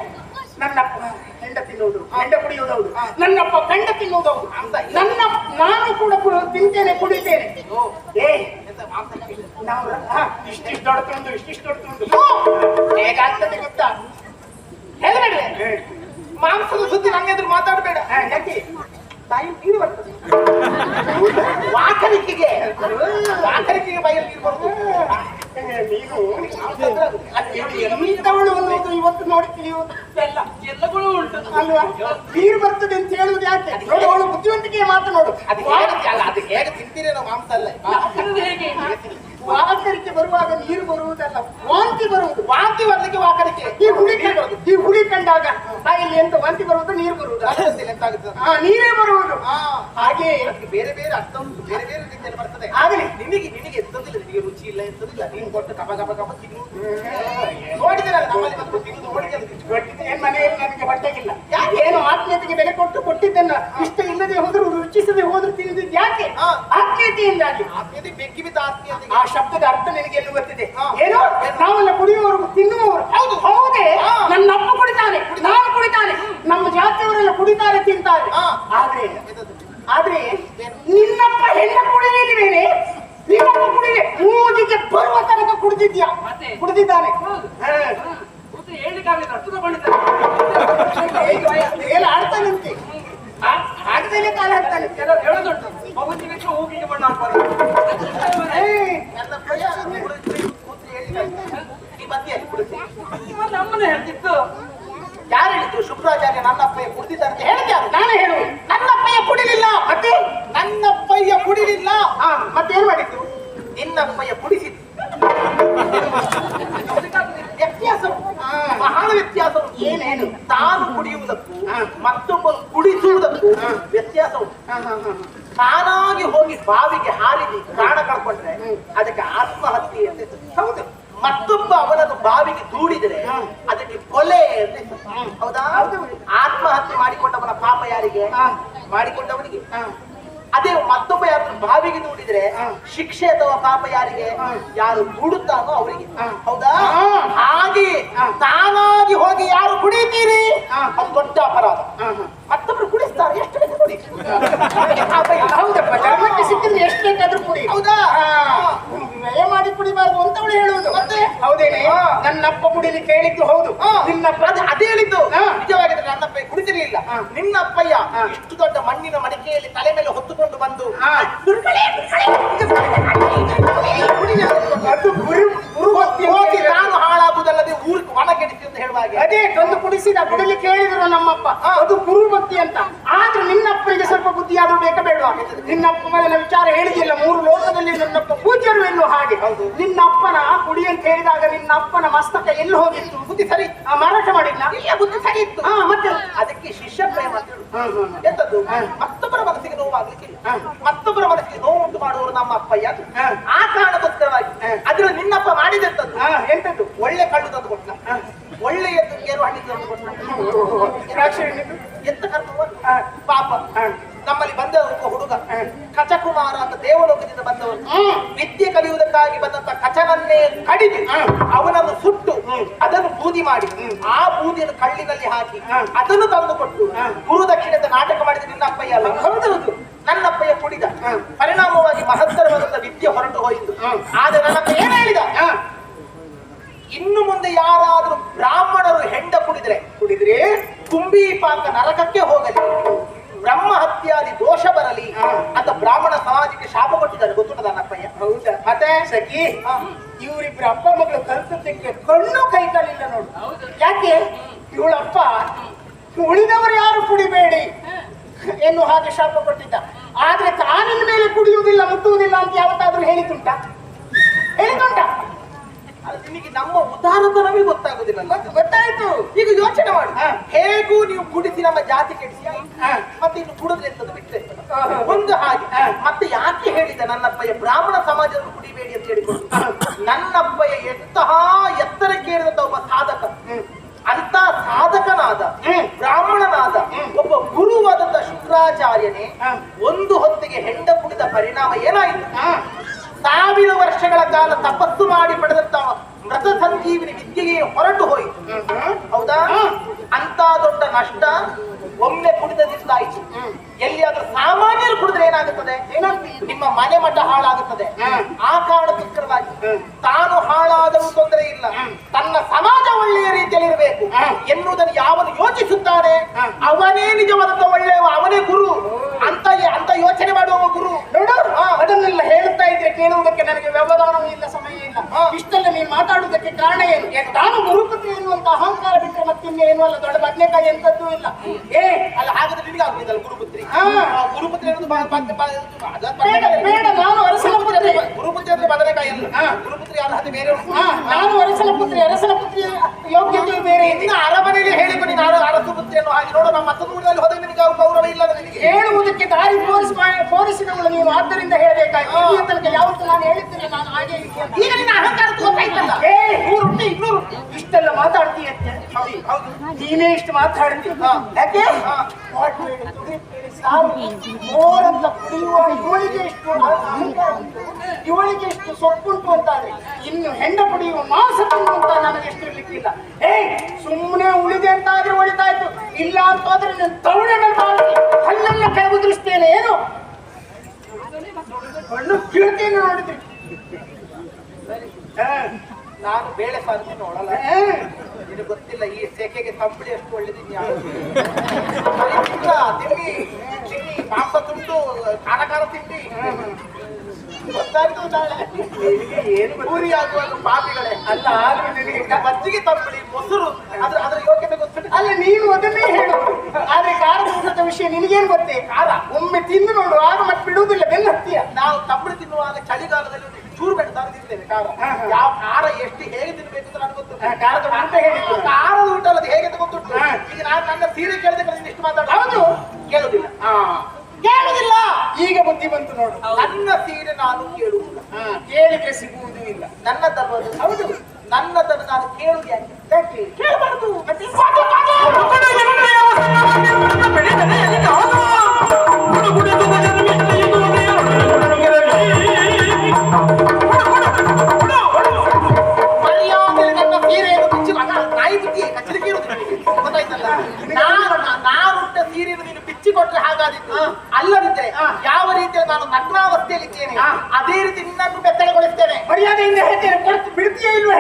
ನನ್ನಪ್ಪ ಹೆಂಡ ತಿನ್ನುವುದು, ಹೆಂಡ ಕುಡಿಯುವುದೌದು. ನನ್ನಪ್ಪ ಕಂಡ ತಿನ್ನುವುದೌದು. ನಾನು ಕೂಡ ತಿಂತೇನೆ, ಕುಡಿತೇನೆ. ನಾವು ಇಷ್ಟಿಷ್ಟು ದೊಡ್ಡ ಇಷ್ಟಿಷ್ಟು ದೊಡ್ಡ ಹೇಗಾಗ್ತದೆ ಗೊತ್ತಾ? ಹೇಳಬೇಡ್ರೆ ಮಾಂಸದ ಸುದ್ದಿ ನಂಗೆದ್ರು ಮಾತಾಡಬೇಡ. ಯಾಕೆ? ಬಾಯಿ ನೀರು ಬರ್ತದೆ. ವಾಕರಿಕೆಗೆ ಬಾಯಲ್ಲಿ ನೀರು ಬರ್ತದೆ. ನೀನು ಇಂಥವಳು ಅನ್ನೋದು ಇವತ್ತು ನೋಡ್ತೀವಿ, ಎಲ್ಲಗಳು ಉಂಟು ಅಲ್ವಾ? ನೀರು ಬರ್ತದೆ ಅಂತ ಹೇಳುವುದು ಯಾಕೆ? ನೋಡಿ, ಅವಳು ಬುದ್ಧಿವಂತಿಕೆಯ ಮಾತನಾಡು. ಅದು ಹೇಗೆ ತಿಂತೀರಿ ನಾವು ಮಾಂಸ ಅಲ್ಲ. ಹೇಗೆ ವಾಕರಿಕೆ ಬರುವಾಗ ನೀರು ಬರುವುದಲ್ಲ, ವಾಂತಿ ಬರುವುದು. ವಾಂತಿ ಬರ್ಲಿಕ್ಕೆ ವಾಕರಿಕೆ. ಈ ಹುಳಿ ಕಂಡಾಗ ಇಲ್ಲಿ ಎಂತ ವಾಂತಿ ಬರುವುದು, ನೀರು ಬರುವುದು. ನೀರೇ ಬರುವುದು. ಹಾಗೆ ಬೇರೆ ಬೇರೆ ಅರ್ಥ ಉಂಟು, ಬೇರೆ ಬೇರೆ ರೀತಿಯಲ್ಲಿ ಬರ್ತದೆ. ಆಗಲಿ, ನಿನಗೆ ಎಂತದಿಲ್ಲ, ನಿನಗೆ ರುಚಿ ಇಲ್ಲ ಎಂತದಿಲ್ಲ. ನೀನು ಕೊಟ್ಟು ಕಪ ಕಪ ಕಪ ತಿನ್ನು ನೋಡಿದಿರಲ್ಲ, ನಮ್ಮಲ್ಲಿ ಬಂದು ತಿನ್ನುದು ನೋಡಿದ್ರೆ ಮನೆಯಲ್ಲಿ ನನಗೆ ಹೊಟ್ಟೆಗಿಲ್ಲ. ಏನು ಆತ್ಮೀಯತೆಗೆ ಬೆಲೆ ಕೊಟ್ಟಿದ್ದನ್ನ ಇಷ್ಟ ಇಲ್ಲದೆ ಹೋದ್ರು, ರುಚಿಸದೆ ಹೋದ್ರು ತಿನ್ನುವುದು ಯಾಕೆ? ಆತ್ಮೀಯತೆಯಿಂದಾಗಿ. ಆತ್ಮೀಯತೆ ಬೆಕ್ಕಿ ಬಿದ್ದ ಆತ್ಮೀಯತೆ. ಆ ಶಬ್ದದ ಅರ್ಥ ನಿನಗೆ ಎಲ್ಲೂ ಗೊತ್ತಿದೆ? ಏನು? ನಾವೆಲ್ಲ ಕುಡಿಯುವವರು, ತಿನ್ನುವವರು. ಹೌದು, ಹೌದೇ. ನನ್ನ ಅಪ್ಪ ಕುಡಿತಾನೆ, ನಾನು ಕುಡಿತಾನೆ, ನಮ್ಮ ಜಾತಿಯವರೆಲ್ಲ ಕುಡಿತಾರೆ, ತಿಂತಾರೆ. ಆದ್ರೆ ನಿನ್ನಪ್ಪ ಹೆಣ್ಣ ಕುಡಿಲಿಲ್ವೇನೆ? ನಿನ್ನಪ್ಪ ಕುಡಿದೆ ಮೂಗಿಗೆ ಬರುವ ತನಕ ಕುಡಿದಿದ್ಯಾ? ಕುಡಿದಿದ್ದಾನೆ. ಎಲ್ಲ ಆಡ್ತಾನಂತೆ, ಆಡ್ತಾನೆ, ಕಾಲ ಹಾಕ್ತಾನೆ. ಹೇಳೋದುಂಟು ಮಗುವಿಗೆ ಹೋಗಿಗೆ ಬಣ್ಣ ಹಾಕ್ಬಾರ್ದು. ನಮ್ಮನೆ ಹೇಳ್ತಿತ್ತು. ಯಾರು ಹೇಳಿದ್ರು? ಶುಕ್ರಾಚಾರ್ಯ ನನ್ನಪ್ಪಯ್ಯ ಕುಡಿದಿದ್ದ ಅಂತ ಹೇಳಿದ್ಯಾರು? ನಾನೇ ಹೇಳುವುದು. ನನ್ನಪ್ಪಯ್ಯ ಕುಡಿಲಿಲ್ಲ. ಮತ್ತೆ ನನ್ನಪ್ಪಯ್ಯ ಕುಡಿಲಿಲ್ಲ. ಮತ್ತೇನ್ ಮಾಡಿದ್ದು? ನಿನ್ನಪ್ಪಯ್ಯ ಕುಡಿಸಿದ್ದು. ವ್ಯತ್ಯಾಸ, ಬಹಳ ವ್ಯತ್ಯಾಸ. ಏನೇನು? ತಾನು ಕುಡಿಯುವುದಕ್ಕೂ ಮತ್ತೊಬ್ಬರು ಕುಡಿಸುವುದಕ್ಕೂ ವ್ಯತ್ಯಾಸ ಉಂಟು. ತಾನಾಗಿ ಹೋಗಿ ಬಾವಿಗೆ ಹಾರಿದಿ ಪ್ರಾಣ ಕಳ್ಕೊಂಡ್ರೆ ಅದಕ್ಕೆ ಆತ್ಮಹತ್ಯೆ ಅಂತ. ಹೌದು. ಮತ್ತೊಬ್ಬ ಅವನನ್ನು ಬಾವಿಗೆ ದೂಡಿದರೆ ಅದಕ್ಕೆ ಕೊಲೆ ಅಂತ. ಹೌದಾ? ಆತ್ಮಹತ್ಯೆ ಮಾಡಿಕೊಂಡವನ ಪಾಪ ಯಾರಿಗೆ? ಮಾಡಿಕೊಂಡವನಿಗೆ. ಅದೇ ಮತ್ತೊಬ್ಬ ಯಾರು ಬಾವಿಗೆ ದೂಡಿದ್ರೆ ಶಿಕ್ಷೆ ಅಥವಾ ಪಾಪ ಯಾರಿಗೆ? ಯಾರು ದೂಡುತ್ತಾನೋ ಅವರಿಗೆ. ಹೌದಾ? ನನ್ನಪ್ಪ ಕುಡಿಲಿಕ್ಕೆ ಹೇಳಿದ್ದು ಹೌದು. ನಿನ್ನಪ್ಪ ಅದೇ ಹೇಳಿದ್ದು ಹಾ. ನಿಜವಾಗಿದ್ರೆ ನನ್ನಪ್ಪ ಕುಡಿತಿರ್ಲಿಲ್ಲ. ನಿನ್ನಪ್ಪಯ್ಯ ಇಷ್ಟು ದೊಡ್ಡ ಮಣ್ಣಿನ ಮಡಿಕೆಯಲ್ಲಿ ತಲೆ ಮೇಲೆ ಹೊತ್ತುಕೊಂಡು ಬಂದು ಅದು ಹೋಗಿ ನಾನು ಹಾಳಾಗುವುದಲ್ಲದೆ ಊರು ವನ ಕೆಡಿಸಿ ಅಂತ ಹೇಳುವ ಹಾಗೆ. ಅದೇ ತಂದು ಕುಡಿಸಿದ ಕುಡಿಲಿಕ್ಕೆ ಹೇಳಿದ್ರು ನಮ್ಮಪ್ಪ. ಅದು ಗುರುಭಕ್ತಿ ಅಂತ. ಆದ್ರೆ ನಿನ್ನಪ್ಪನಿಗೆ ಸ್ವಲ್ಪ ಬುದ್ಧಿ ಆದ್ರೂ ಬೇಕಾ ಬೇಡವಾ? ನಿನ್ನಪ್ಪ ಮೇಲೆ ವಿಚಾರ ಹೇಳಿದಿಲ್ಲ, 3 ಲೋಕದಲ್ಲಿ ನನ್ನಪ್ಪ ಪೂಜ್ಯರು ಎನ್ನುವ ಹಾಗೆ. ನಿನ್ನಪ್ಪನ ಕುಡಿ ಅಂತ ಹೇಳಿದಾಗ ನಿನ್ನಪ್ಪನ ಮಸ್ತಕ ಎಲ್ಲಿ ಹೋಗಿತ್ತು? ಬುದ್ಧಿ ಸರಿ ಮಾರಾಟ ಮಾಡಿಲ್ಲ. ಇಲ್ಲ, ಬುದ್ಧಿ ಸರಿ ಇತ್ತು. ಮತ್ತೆ ಅದಕ್ಕೆ ಶಿಷ್ಯ ಪ್ರೇಮ ಅಂತ ಹೇಳುದು. ಎಂತದ್ದು? ಮತ್ತೊಬ್ಬರ ಮನಸ್ಸಿಗೆ ನೋವಾಗ್ಲಿಕ್ಕಿಲ್ಲ. ಮತ್ತೊಬ್ಬರ ಮನಸ್ಸಿಗೆ ನೋವು ಉಂಟು ಮಾಡುವವರು ನಮ್ಮ ಅಪ್ಪಯ್ಯ. ಆ ಕಾರಣಕ್ಕೋಸ್ಕರವಾಗಿ ಅದ್ರ ನಿನ್ನಪ್ಪ ಮಾಡಿದಂತದ್ದು ಎಂತದ್ದು? ಒಳ್ಳೆ ಕಳ್ಳು ತಂದು ಕೊಟ್ಟ, ಒಳ್ಳೆಯದ್ದು ಗೇರು ಹಣ್ಣಿ ತಂದು ಕೊಟ್ಟ. ಎಂತ ಕರ್ಮ ಪಾಪ. ನಮ್ಮಲ್ಲಿ ಬಂದ ಒಬ್ಬ ಹುಡುಗ ಕಚಕುಮಾರ ಅಂತ ದೇವಲೋಕದಿಂದ ಬಂದವರು, ವಿದ್ಯೆ ಕಲಿಯುವುದಕ್ಕಾಗಿ ಬಂದಂತ ಕಚನನ್ನೇ ಕಡಿದು ಅವನನ್ನು ಸುಟ್ಟು ಅದನ್ನು ಬೂದಿ ಮಾಡಿ ಆ ಬೂದಿಯನ್ನು ಕಳ್ಳಿನಲ್ಲಿ ಹಾಕಿ ಅದನ್ನು ತಂದು ಕೊಟ್ಟು ಗುರು ದಕ್ಷಿಣದ ನಾಟಕ ಮಾಡಿದ ನಿನ್ನ ಅಪ್ಪಯ್ಯ ಅಲ್ಲ? ಹೌದೌದು, ನನ್ನಪ್ಪಯ್ಯ ಕುಡಿದ. ಪರಿಣಾಮವಾಗಿ ಮಹತ್ತರವಾದಂತ ವಿದ್ಯೆ ಹೊರಟು ಹೋಯಿತು. ಆದ್ರೆ ನನ್ನಪ್ಪ ಏನ್ ಹೇಳಿದ? ಇನ್ನು ಮುಂದೆ ಯಾರಾದ್ರೂ ಬ್ರಾಹ್ಮಣರು ಹೆಂಡ ಕುಡಿದ್ರೆ ಕುಂಬಿ ಪಾಕ ನರಕಕ್ಕೆ ಹೋಗಲಿ, ಬ್ರಹ್ಮ ಹತ್ಯಾದಿ ದೋಷ ಬರಲಿ ಅಂತ ಬ್ರಾಹ್ಮಣ ಸಮಾಜಕ್ಕೆ ಶಾಪ ಕೊಟ್ಟಿದ್ದಾರೆ. ಗೊತ್ತುಂಟ ನನ್ನಪ್ಪಯ್ಯ? ಹೌದಾ? ಮತ್ತೆ ಸಖಿ, ಇವರಿಬ್ರು ಅಪ್ಪ ಮಗಳು ಕಲ್ತದ್ದಕ್ಕೆ ಕಣ್ಣು ಕೈ ಕಾಲಿಲ್ಲ ನೋಡು. ಯಾಕೆ? ಇವಳಪ್ಪ ಉಳಿದವರು ಯಾರು ಕುಡಿಬೇಡಿ ಎನ್ನುವ ಹಾಗೆ ಶಾಪ ಕೊಟ್ಟಿದ್ದ. ಆದ್ರೆ ತಾನಿನ ಮೇಲೆ ಕುಡಿಯುವುದಿಲ್ಲ, ಮುಟ್ಟುವುದಿಲ್ಲ ಅಂತ ಯಾವತ್ತಾದ್ರೂ ಹೇಳಿದುಂಟ? ನಿಮಗೆ ನಮ್ಮ ಉದಾಹರಣೆ ಗೊತ್ತಾಗುದಿಲ್ಲ. ಗೊತ್ತಾಯ್ತು. ಈಗ ಯೋಚನೆ ಮಾಡಿ, ಹೇಗೂ ನೀವು ಕುಡಿಸಿ ನಮ್ಮ ಜಾತಿ ಕೆಡಿಸಿ ಮತ್ತೆ ಇನ್ನು ಕುಡಿದ್ರೆ ಎಂತದ್ದು ಬಿಟ್ಟರೆ ಒಂದು ಹಾಗೆ. ಮತ್ತೆ ಯಾಕೆ ಹೇಳಿದ ನನ್ನಪ್ಪಯ್ಯ ಬ್ರಾಹ್ಮಣ ಸಮಾಜವನ್ನು ಕುಡಿಬೇಡಿ ಅಂತ ಹೇಳಿಕೊಂಡು? ನನ್ನಪ್ಪಯ್ಯ ಎಂತಹ ಎತ್ತರಕ್ಕೇರಿದಂತ ಒಬ್ಬ ಸಾಧಕ, ಅಂತ ಸಾಧಕನಾದ ಬ್ರಾಹ್ಮಣನಾದ ಒಬ್ಬ ಗುರುವಾದಂತ ಶುಕ್ರಾಚಾರ್ಯನೇ ಒಂದು ಹೊತ್ತಿಗೆ ಹೆಂಡ ಕುಡಿದ ಪರಿಣಾಮ ಏನಾಯಿತು? 1000 ವರ್ಷಗಳ ಕಾಲ ತಪಸ್ಸು ಮಾಡಿ ಪಡೆದಂತ ಮೃತ ಸಂಜೀವಿನಿ ವಿದ್ಯೆಗೆ ಹೊರಟು ಹೋಯಿತು. ಹೌದಾ? ಅಂತ ದೊಡ್ಡ ನಷ್ಟ ಒಮ್ಮೆ ಕುಡಿದದಿಂದಾಯಿತು. ಎಲ್ಲಿಯಾದ್ರೂ ಸಾಮಾನ್ಯರು ಕುಡಿದ್ರೆ ಏನಾಗುತ್ತದೆ? ನಿಮ್ಮ ಮನೆ ಮಠ ಹಾಳಾಗುತ್ತದೆ. ಆ ಕಾರಣಕ್ಕೋಸ್ಕರವಾಗಿ ತಾನು ಹಾಳಾದರೂ ತೊಂದರೆ ಇಲ್ಲ, ತನ್ನ ಸಮಾಜ ಒಳ್ಳೆಯ ರೀತಿಯಲ್ಲಿ ಇರಬೇಕು ಎನ್ನುವುದನ್ನು ಯಾವನು ಯೋಚಿಸುತ್ತಾನೆ ಅವನೇ ನಿಜವಾದಂತ ಒಳ್ಳೆಯ, ಅವನೇ ಗುರು ಅಂತ ಯೋಚನೆ ಮಾಡುವ ಗುರು. ನೋಡು, ಅದನ್ನೆಲ್ಲ ಹೇಳುತ್ತಾ ಇದ್ರೆ ಕೇಳುವುದಕ್ಕೆ ನನಗೆ ವ್ಯವಧಾನವೂ ಇಲ್ಲ, ಸಮಯ ಇಲ್ಲ. ಇಷ್ಟೆಲ್ಲ ನೀನು ಮಾತಾಡುವುದಕ್ಕೆ ಕಾರಣ ಏನು? ತಾನು ಗುರುಪುತ್ರಿ ಎನ್ನುವಂತ ಅಹಂಕಾರ ಬಿಟ್ಟರೆ ಮತ್ತಿನ್ನೇನು ಅಲ್ಲ. ದೊಡ್ಡ ಬದನೆಕಾಯಿ ಎಂತದ್ದೂ ಇಲ್ಲ. ಅಲ್ಲ, ಹಾಗಾದ್ರೆ ನಿನಗೆ ಆಗುದಿಲ್ಲ ಗುರುಪುತ್ರಿ. ಗುರುಪುತ್ರಿ ಅನ್ನೋದು ಬೇಡ, ನಾನು ಅರಸನ ಪುತ್ರಿ. ಗುರುಪುತ್ರಿ ಅಂದ್ರೆ ಬದನೆಕಾಯಿ ಅಲ್ಲ. ಗುರುಪುತ್ರಿ ಅರ್ಹತೆ ಬೇರೆ ಉಂಟು. ನಾನು ಅರಸನ ಪುತ್ರಿ. ಅರಸನ ಪುತ್ರಿ ಯೋಗ್ಯತೆ ಬೇರೆ. ಇನ್ನು ಅರಮನೆಯಲ್ಲಿ ಹೇಳಿಕೊಂಡು ನೀನು ಅರಸು ಪುತ್ರಿ ಅನ್ನೋ ಹಾಗೆ ನೋಡು. ನಮ್ಮ ಮತ್ತೊಂದು ಹೋದಾಗ ನಿನಗೆ ಗೌರವ ಇಲ್ಲ. ನಿನಗೆ ಹೇಳುವುದಕ್ಕೆ ದಾರಿ ತೋರಿಸಿದವಳು ನೀವು, ಆದ್ದರಿಂದ ಹೇಳಬೇಕಾಗಿ. ಈ ತನಕ ಯಾವತ್ತು ನಾನು ಹೇಳಿದ್ದೇನೆ ನಾನು ಹಾಗೆ ಈಗ ನಿನ್ನ ಅಹಂಕಾರ ತೋರ್ತಾಯ್ತಲ್ಲ. 200 ಇಷ್ಟೆಲ್ಲ ಮಾತಾಡ್ತೀಯಂತೆ. ಹೌದು, ನೀನೇ ಇಷ್ಟು ಮಾತಾಡ್ತೀಯ. ಯಾಕೆ? ಮೋರಂತ ಕುಡಿಯುವ ಇವಳಿಗೆ ಎಷ್ಟು ಅಹಂಕಾರ ಉಂಟು, ಇವಳಿಗೆ ಎಷ್ಟು ಸೊಪ್ಪುಂಟು ಅಂತಾದ್ರೆ ಇನ್ನು ಹೆಂಡ ಕುಡಿಯುವ ಮಾಂಸ ಅಂತ ನನಗೆ ಎಷ್ಟು ಇರ್ಲಿಕ್ಕಿಲ್ಲ. ಸುಮ್ಮನೆ ಉಳಿದೆ ಅಂತ ಆದ್ರೆ ಒಳಿತಾಯ್ತು, ಇಲ್ಲ ಅಂತಾದ್ರೆ ನಾನು ತವಣೆ ಹಲ್ಲನ್ನ ಕೈ ಉದುರಿಸ್ತೇನೆ. ಏನು ಹಣ್ಣು ಕೀಳ್ತೇನೆ ನೋಡಿದ್ರಿ. ನಾನು ಬೇಳೆ ಸಾಧನೆ ನೋಡಲ್ಲ. ನಿನಗೆ ಗೊತ್ತಿಲ್ಲ ಈ ಸೆಕೆಗೆ ತಂಬಳಿ ಎಷ್ಟು ಒಳ್ಳೆದಿದ್ಯಾ. ತಿಂಡಿ ಚಿಲ್ಲಿ ಮಾಂಸ ತುಂಡು ಖಾರ ತಿಂಡಿ ಗೊತ್ತಾಯ್ತು. ನಾಳೆ ಏನು ಪೂರಿ ಆಗುವಾಗ ಪಾಪಿಗಳೇ ಅಲ್ಲ. ಆದ್ರೂ ನಿನಗೆ ಮಜ್ಜಿಗೆ ತಂಬಳಿ ಮೊಸರು ಅದ್ರ ಯೋಗ್ಯತೆ ಗೊತ್ತಿಲ್ಲ. ಅಲ್ಲ, ನೀನು ಅದನ್ನೇ ಹೇಳು. ಆದ್ರೆ ಖಾರದ ಊಟದ ವಿಷಯ ನಿನಗೇನು ಗೊತ್ತೇ? ಖಾರ ಒಮ್ಮೆ ತಿಂದು ನೋಡು, ಆಗ ಮತ್ತೆ ಬಿಡುವುದಿಲ್ಲ, ಬೆನ್ನು ಹತ್ತಿಯ. ನಾವು ತಂಬಳಿ ತಿನ್ನುವಾಗ ಚಳಿಗಾಲದಲ್ಲಿ ಚೂರು ಬೆಟ್ಟು ತಂದಿರ್ತೇವೆ. ಖಾರ ಯಾವ ಖಾರ ಎಷ್ಟು ಹೇಗೆ ತಿನ್ಬೇಕು ಅಂತ ನನಗೆ ಗೊತ್ತು. ಖಾರದ ಊಟ ಹೇಳಿದ್ದು ಖಾರದ ಊಟ ಅಲ್ಲದು ಹೇಗೆ ಅಂತ ಗೊತ್ತುಂಟು. ಈಗ ನಾನು ನನ್ನ ಸೀರೆ ಕೇಳಿದ ಇಷ್ಟು ಮಾತಾಡ. ಹೌದು, ಕೇಳುದಿಲ್ಲ. ಈಗ ಬುದ್ಧಿ ಬಂತು ನೋಡು. ನನ್ನ ಸೀರೆ ನಾನು ಕೇಳುವುದಿಲ್ಲ. ಕೇಳಿದ್ರೆ ಸಿಗುವುದೂ ಇಲ್ಲ. ನನ್ನದಲ್ವ? ಹೌದು, ನನ್ನದನ್ನು ನಾನು ಕೇಳುವುದು ಯಾಕೆ? ಕೇಳಬಾರದು. ನನ್ನ ಸೀರೆಯನ್ನು ಬಿಚ್ಚಿ ನಾಯಿ ಬುದ್ಧಿ ಕಚ್ಚಲಿಕ್ಕೆ ಗೊತ್ತಾಯ್ತಲ್ಲ. ನಾನುಂಟ ಸೀರೆಯನ್ನು ನೀನು ಬಿಚ್ಚಿ ಕೊಟ್ರೆ ಹಾಗಾದಿತ್ತು. ಅಲ್ಲದಿದ್ದರೆ ಯಾವ ರೀತಿಯಲ್ಲಿ ನಾನು ನಗ್ನಾವಸ್ಥೆಯಲ್ಲಿ ಇದ್ದೇನೆ ಅದೇ ರೀತಿ ನಿನ್ನನ್ನು ಬೆತ್ತಲೆಗೊಳಿಸ್ತೇನೆ. ಮರ್ಯಾದೆಯಿಂದ ಹೇಳ್ತೇನೆ, ಬಿಡ್ತೀಯೇ ಇಲ್ವೋ?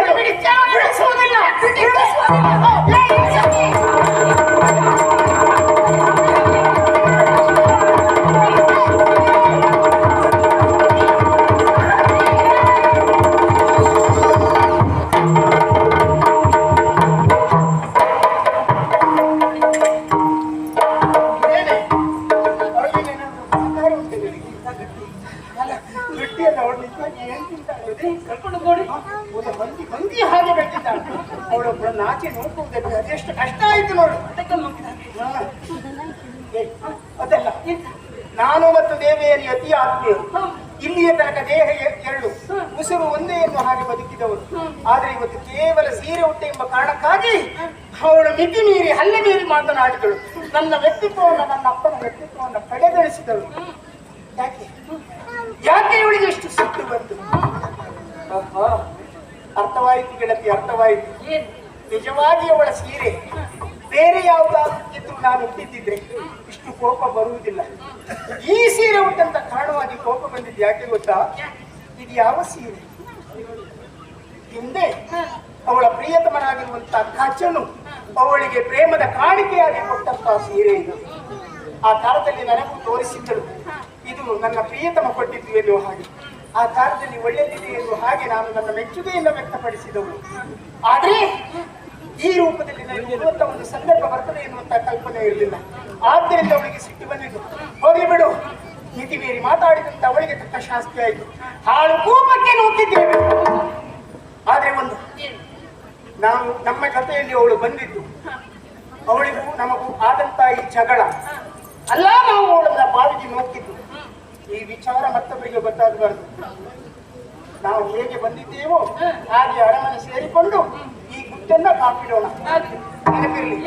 ಮಿತಿ ಹಾಗೆ ಬೆಳೆದಿದ್ದಾಳೆ. ಅವಳೊಬ್ಬಳ ನಾಚಿ ನೋಡುವುದಕ್ಕೆ ಅದೆಷ್ಟು ಕಷ್ಟ ಆಯ್ತು ನೋಡು. ಹಾ. ಏ, ಅದಲ್ಲ, ನಾನು ಮತ್ತು ದೇವಿಯರಿ ಅತಿ ಆತ್ಮೀಯರು. ಇಲ್ಲಿಯ ತನಕ ದೇಹ ಎರಡು, ಉಸಿರು ಒಂದೇ ಎನ್ನುವ ಹಾಗೆ ಬದುಕಿದವರು. ಆದ್ರೆ ಇವತ್ತು ಕೇವಲ ಸೀರೆ ಉಟ್ಟೆ ಎಂಬ ಕಾರಣಕ್ಕಾಗಿ ಅವಳು ಮಿತಿ ಮೀರಿ ಹಲ್ಲೆ ಮೀರಿ ಮಾತನಾಡಿದಳು. ನನ್ನ ವ್ಯಕ್ತಿತ್ವವನ್ನು, ನನ್ನ ಅಪ್ಪನ ವ್ಯಕ್ತಿತ್ವವನ್ನು ಕಡೆಗಣಿಸಿದಳು. ಯಾಕೆ ಯಾಕೆ ಇವಳಿಗೆ ಎಷ್ಟು ಸಿಟ್ಟು ಬಂತು? ಅರ್ಥವಾಯಿತು ಗೆಳತಿ, ಅರ್ಥವಾಯಿತು. ನಿಜವಾಗಿ ಅವಳ ಸೀರೆ ಬೇರೆ ಯಾವುದಾದ್ರೂ ನಾನು ಹುಟ್ಟಿದ್ದಿದ್ರೆ ಇಷ್ಟು ಕೋಪ ಬರುವುದಿಲ್ಲ. ಈ ಸೀರೆ ಉಟ್ಟಂತ ಕಾರಣವಾಗಿ ಕೋಪ ಬಂದಿದ್ದು ಯಾಕೆ ಗೊತ್ತಾ? ಇದು ಯಾವ ಸೀರೆ? ಹಿಂದೆ ಅವಳ ಪ್ರಿಯತಮನಾಗಿರುವಂತಹ ಕಚ್ಚನು ಅವಳಿಗೆ ಪ್ರೇಮದ ಕಾಣಿಕೆಯಾಗಿ ಕೊಟ್ಟಂತಹ ಸೀರೆ ಇದು. ಆ ಕಾಲದಲ್ಲಿ ನನಗೂ ತೋರಿಸಿದ್ದಳು, ಇದು ನನ್ನ ಪ್ರಿಯತಮ ಕೊಟ್ಟಿದ್ದು ಎನ್ನುವ ಹಾಗೆ. ಆ ಕಾಲದಲ್ಲಿ ಒಳ್ಳೆಯದಿದೆ ಎನ್ನುವ ಹಾಗೆ ನಾನು ನನ್ನ ಮೆಚ್ಚುಗೆಯನ್ನು ವ್ಯಕ್ತಪಡಿಸಿದವಳು. ಆದ್ರೆ ಈ ರೂಪದಲ್ಲಿ ನನಗೆ ಇರುವಂತ ಒಂದು ಸಂದರ್ಭ ಬರ್ತದೆ ಎನ್ನುವಂತಹ ಕಲ್ಪನೆ ಇರಲಿಲ್ಲ. ಆದ್ದರಿಂದ ಅವಳಿಗೆ ಸಿಟ್ಟು ಬಂದಿದ್ದು. ಹೋಗಿ ಬಿಡು, ಮಿತಿ ಮೀರಿ ಮಾತಾಡಿದಂತ ಅವಳಿಗೆ ತಕ್ಕ ಶಾಸ್ತಿ ಆಯಿತು. ಹಾಳು ಕೂಪಕ್ಕೆ ನೂಕಿದ್ದೇವೆ. ಆದ್ರೆ ಒಂದು, ನಾವು ನಮ್ಮ ಕಥೆಯಲ್ಲಿ ಅವಳು ಬಂದಿದ್ದು, ಅವಳಿಗೂ ನಮಗೂ ಆದಂತ ಈ ಜಗಳ ಅಲ್ಲ, ನಾವು ಅವಳನ್ನ ಬಾವಿಗೆ ನೂಕಿದ್ದು. ಈ ವಿಚಾರ ಮತ್ತೊಬ್ಬರಿಗೆ ಗೊತ್ತಾಗಬಾರದು. ನಾವು ಹೇಗೆ ಬಂದಿದ್ದೇವೋ ಹಾಗೆ ಅರಮನೆ ಸೇರಿಕೊಂಡು ಈ ಗುಟ್ಟನ್ನ ಕಾಪಿಡೋಣ. ನೆನಪಿರಲಿ.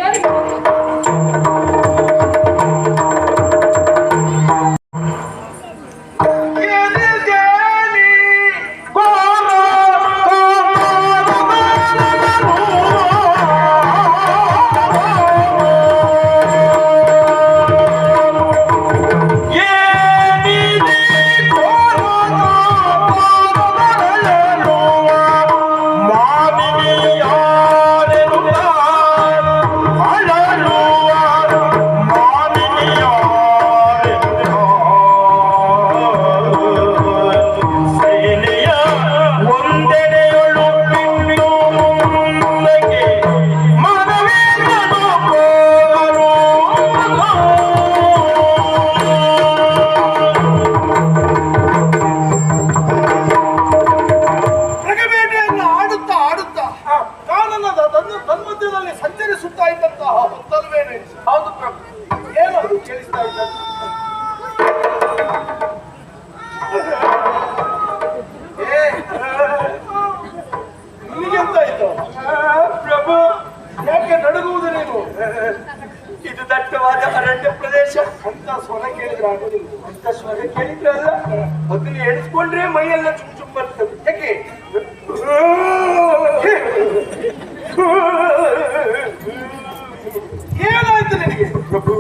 ಇದು ದಟ್ಟವಾದ ಅರಣ್ಯ ಪ್ರದೇಶ ಅಂತ ಸ್ವರ ಕೇಳಿದ್ರೆ ಆಗೋದಿಲ್ಲ. ಅಂತ ಸ್ವರ ಕೇಳಿದ್ರಲ್ಲ, ಅದನ್ನ ಎಣಿಸ್ಕೊಂಡ್ರೆ ಮೈಯೆಲ್ಲ ಚುಮ್ ಚುಮ್ ಬರ್ತದೆ. ಯಾಕೆ ಏನಾಯ್ತು ನಿನಗೆ? ಪ್ರಭು,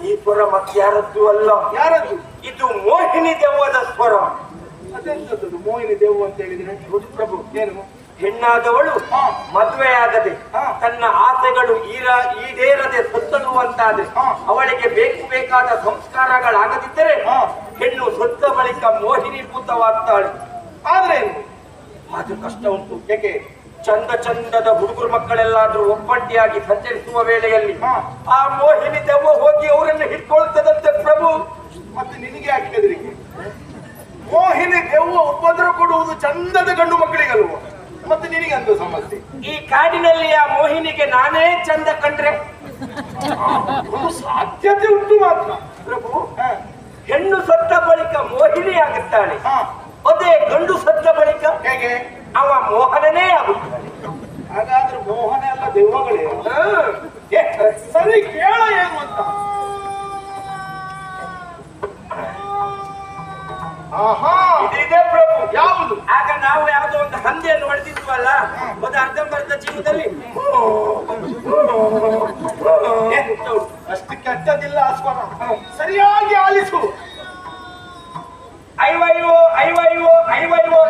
ಈ ಸ್ವರ ಮತ್ತಾರದ್ದು ಅಲ್ಲ. ಯಾರದ್ದು? ಇದು ಮೋಹಿನಿ ದೆವ್ವದ ಸ್ವರ. ಅದೆಂತದ್ದು ಮೋಹಿನಿ ದೆವ್ವ ಅಂತ ಹೇಳಿದ್ರೆ? ಹೌದು ಪ್ರಭು. ಏನು? ಹೆಣ್ಣಾದವಳು ಮದುವೆಯಾಗದೆ ತನ್ನ ಆಸೆಗಳು ಈಡೇರದೆ ಸತ್ತಳುವಂತಾದ್ರೆ, ಅವಳಿಗೆ ಬೇಕಾದ ಸಂಸ್ಕಾರಗಳಾಗದಿದ್ದರೆ ಹೆಣ್ಣು ಸತ್ತ ಬಳಿಕ ಮೋಹಿನಿಭೂತವಾಗ್ತಾಳೆ. ಆದ್ರೆ ಅದು ಕಷ್ಟ ಉಂಟು. ಯಾಕೆ? ಚಂದದ ಹುಡುಗರು ಮಕ್ಕಳೆಲ್ಲಾದ್ರೂ ಒಬ್ಬಂಟಿಯಾಗಿ ಸಂಚರಿಸುವ ವೇಳೆಯಲ್ಲಿ ಆ ಮೋಹಿನಿ ದೆವ್ವ ಹೋಗಿ ಅವರನ್ನು ಹಿಡ್ಕೊಳ್ತದಂತೆ ಪ್ರಭು. ಮತ್ತೆ ನಿನಗೆ ಹಾಕಿದ್ರಿಗೆ ಮೋಹಿನಿ ದೆವ್ವ ಉಪದ್ರ ಕೊಡುವುದು ಚಂದದ ಗಂಡು ಮಕ್ಕಳಿಗಲ್ವ? ಮತ್ತೆ ನಿನಗೆ ಅಂತ ಸಮಸ್ಯೆ. ಈ ಕಾಡಿನಲ್ಲಿ ಆ ಮೋಹಿನಿಗೆ ನಾನೇ ಚಂದ ಕಂಡ್ರೆ ಸಾಧ್ಯತೆ ಉಂಟು ಮಾತ್ರ ಪ್ರಭು. ಹೆಣ್ಣು ಸತ್ತ ಬಳಿಕ ಮೋಹಿನಿ ಆಗುತ್ತಾಳೆ, ಅದೇ ಗಂಡು ಸತ್ತ ಬಳಿಕ ಹೇಗೆ ಅವ ಮೋಹನನೇ ಆಗುತ್ತಾನೆ. ಹಾಗಾದ್ರೆ ಮೋಹನ ಎಲ್ಲ ದೆವ್ವಗಳೇ. ಸರಿ, ಕೇಳ ಏನು ಅಂತ. ಇದಿದೆ ಪ್ರಭು. ಯಾವುದು? ಆಗ ನಾವು ಯಾವುದೋ ಒಂದು ಹಂದಿಯನ್ನು ಹೊಡೆದಿದ್ವಲ್ಲ, ಒಂದು ಅರ್ಧಂಬರ್ಧ ಜೀವದಲ್ಲಿ ಅಷ್ಟು ಕೆಟ್ಟದಿಲ್ಲ ಆ ಸ್ವರ. ಸರಿಯಾಗಿ ಆಲಿಸು. ಐವೈವೋ ಐವೈವೋ ಐವೈವೋ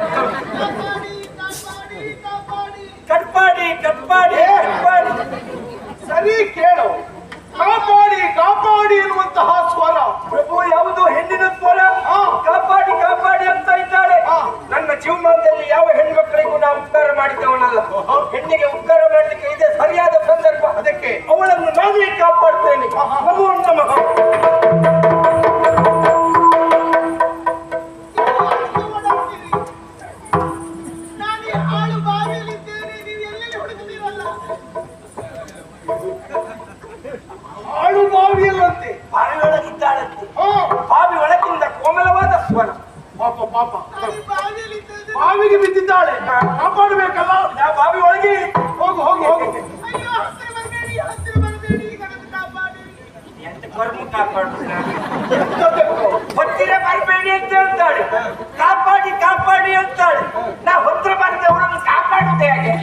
ಕಟ್ಪಾಡಿ ಕಟ್ಪಾಡಿ ಕಟ್ಪಾಡಿ. ಸರಿ ಕೇಳು. ಕಾಪಾಡಿ ಕಾಪಾಡಿ ಎನ್ನುವಂತಹ ಸ್ವರ ಪ್ರಭು. ಯಾವುದು? ಹೆಣ್ಣಿನ ಸ್ವರ. ಕಾಪಾಡಿ ಕಾಪಾಡಿ ಅಂತ ಇದ್ದಾಳೆ. ನನ್ನ ಜೀವಮಾನದಲ್ಲಿ ಯಾವ ಹೆಣ್ಮಕ್ಳಿಗೂ ನಾವು ಉಪಕಾರ ಮಾಡಿದ್ದವನಲ್ಲ. ಹೆಣ್ಣಿಗೆ ಉಪಕಾರ ಮಾಡಲಿಕ್ಕೆ ಇದೆ ಸರಿಯಾದ ಸಂದರ್ಭ. ಅದಕ್ಕೆ ಅವಳನ್ನು ನಾನೇ ಕಾಪಾಡ್ತೇನೆ. ನಮೋ ನಮಃ. ನಾನು ಹಾಳು ಬಾವಿಯಲ್ಲಿದ್ದೇನೆ ಹಾಳು ಬಾವಿಯಲ್ಲಂತೆ. ಬಾವಿ ಒಳಗಿದ್ದಾಳಂತೆ. ಹಾ, ಬಾವಿ ಒಳಗಿಂದ ಕೋಮಲವಾದ ಸ್ವರ. ಪಾಪ ಪಾಪ, ಬಾವಿಗೆ ಬಿದ್ದಿದ್ದಾಳೆ, ಕಾಪಾಡಬೇಕಲ್ಲ. ನಾ ಬಾವಿ ಒಳಗೆ ಹೋಗು ಹೋಗು ಹೋಗು. ಎಂತ ಕರ್ಮ ಕಾಪಾಡುದು ನಾನು. ಹೊತ್ತಿರ ಬರಬೇಡಿ ಅಂತ ಹೇಳ್ತಾಳೆ, ಕಾಪಾಡಿ ಕಾಪಾಡಿ ಅಂತಾಳೆ. ನಾ ಹೊತ್ತಿರ ಬರದವರನ್ನು ಕಾಪಾಡುತ್ತೆ ಹೇಗೆ?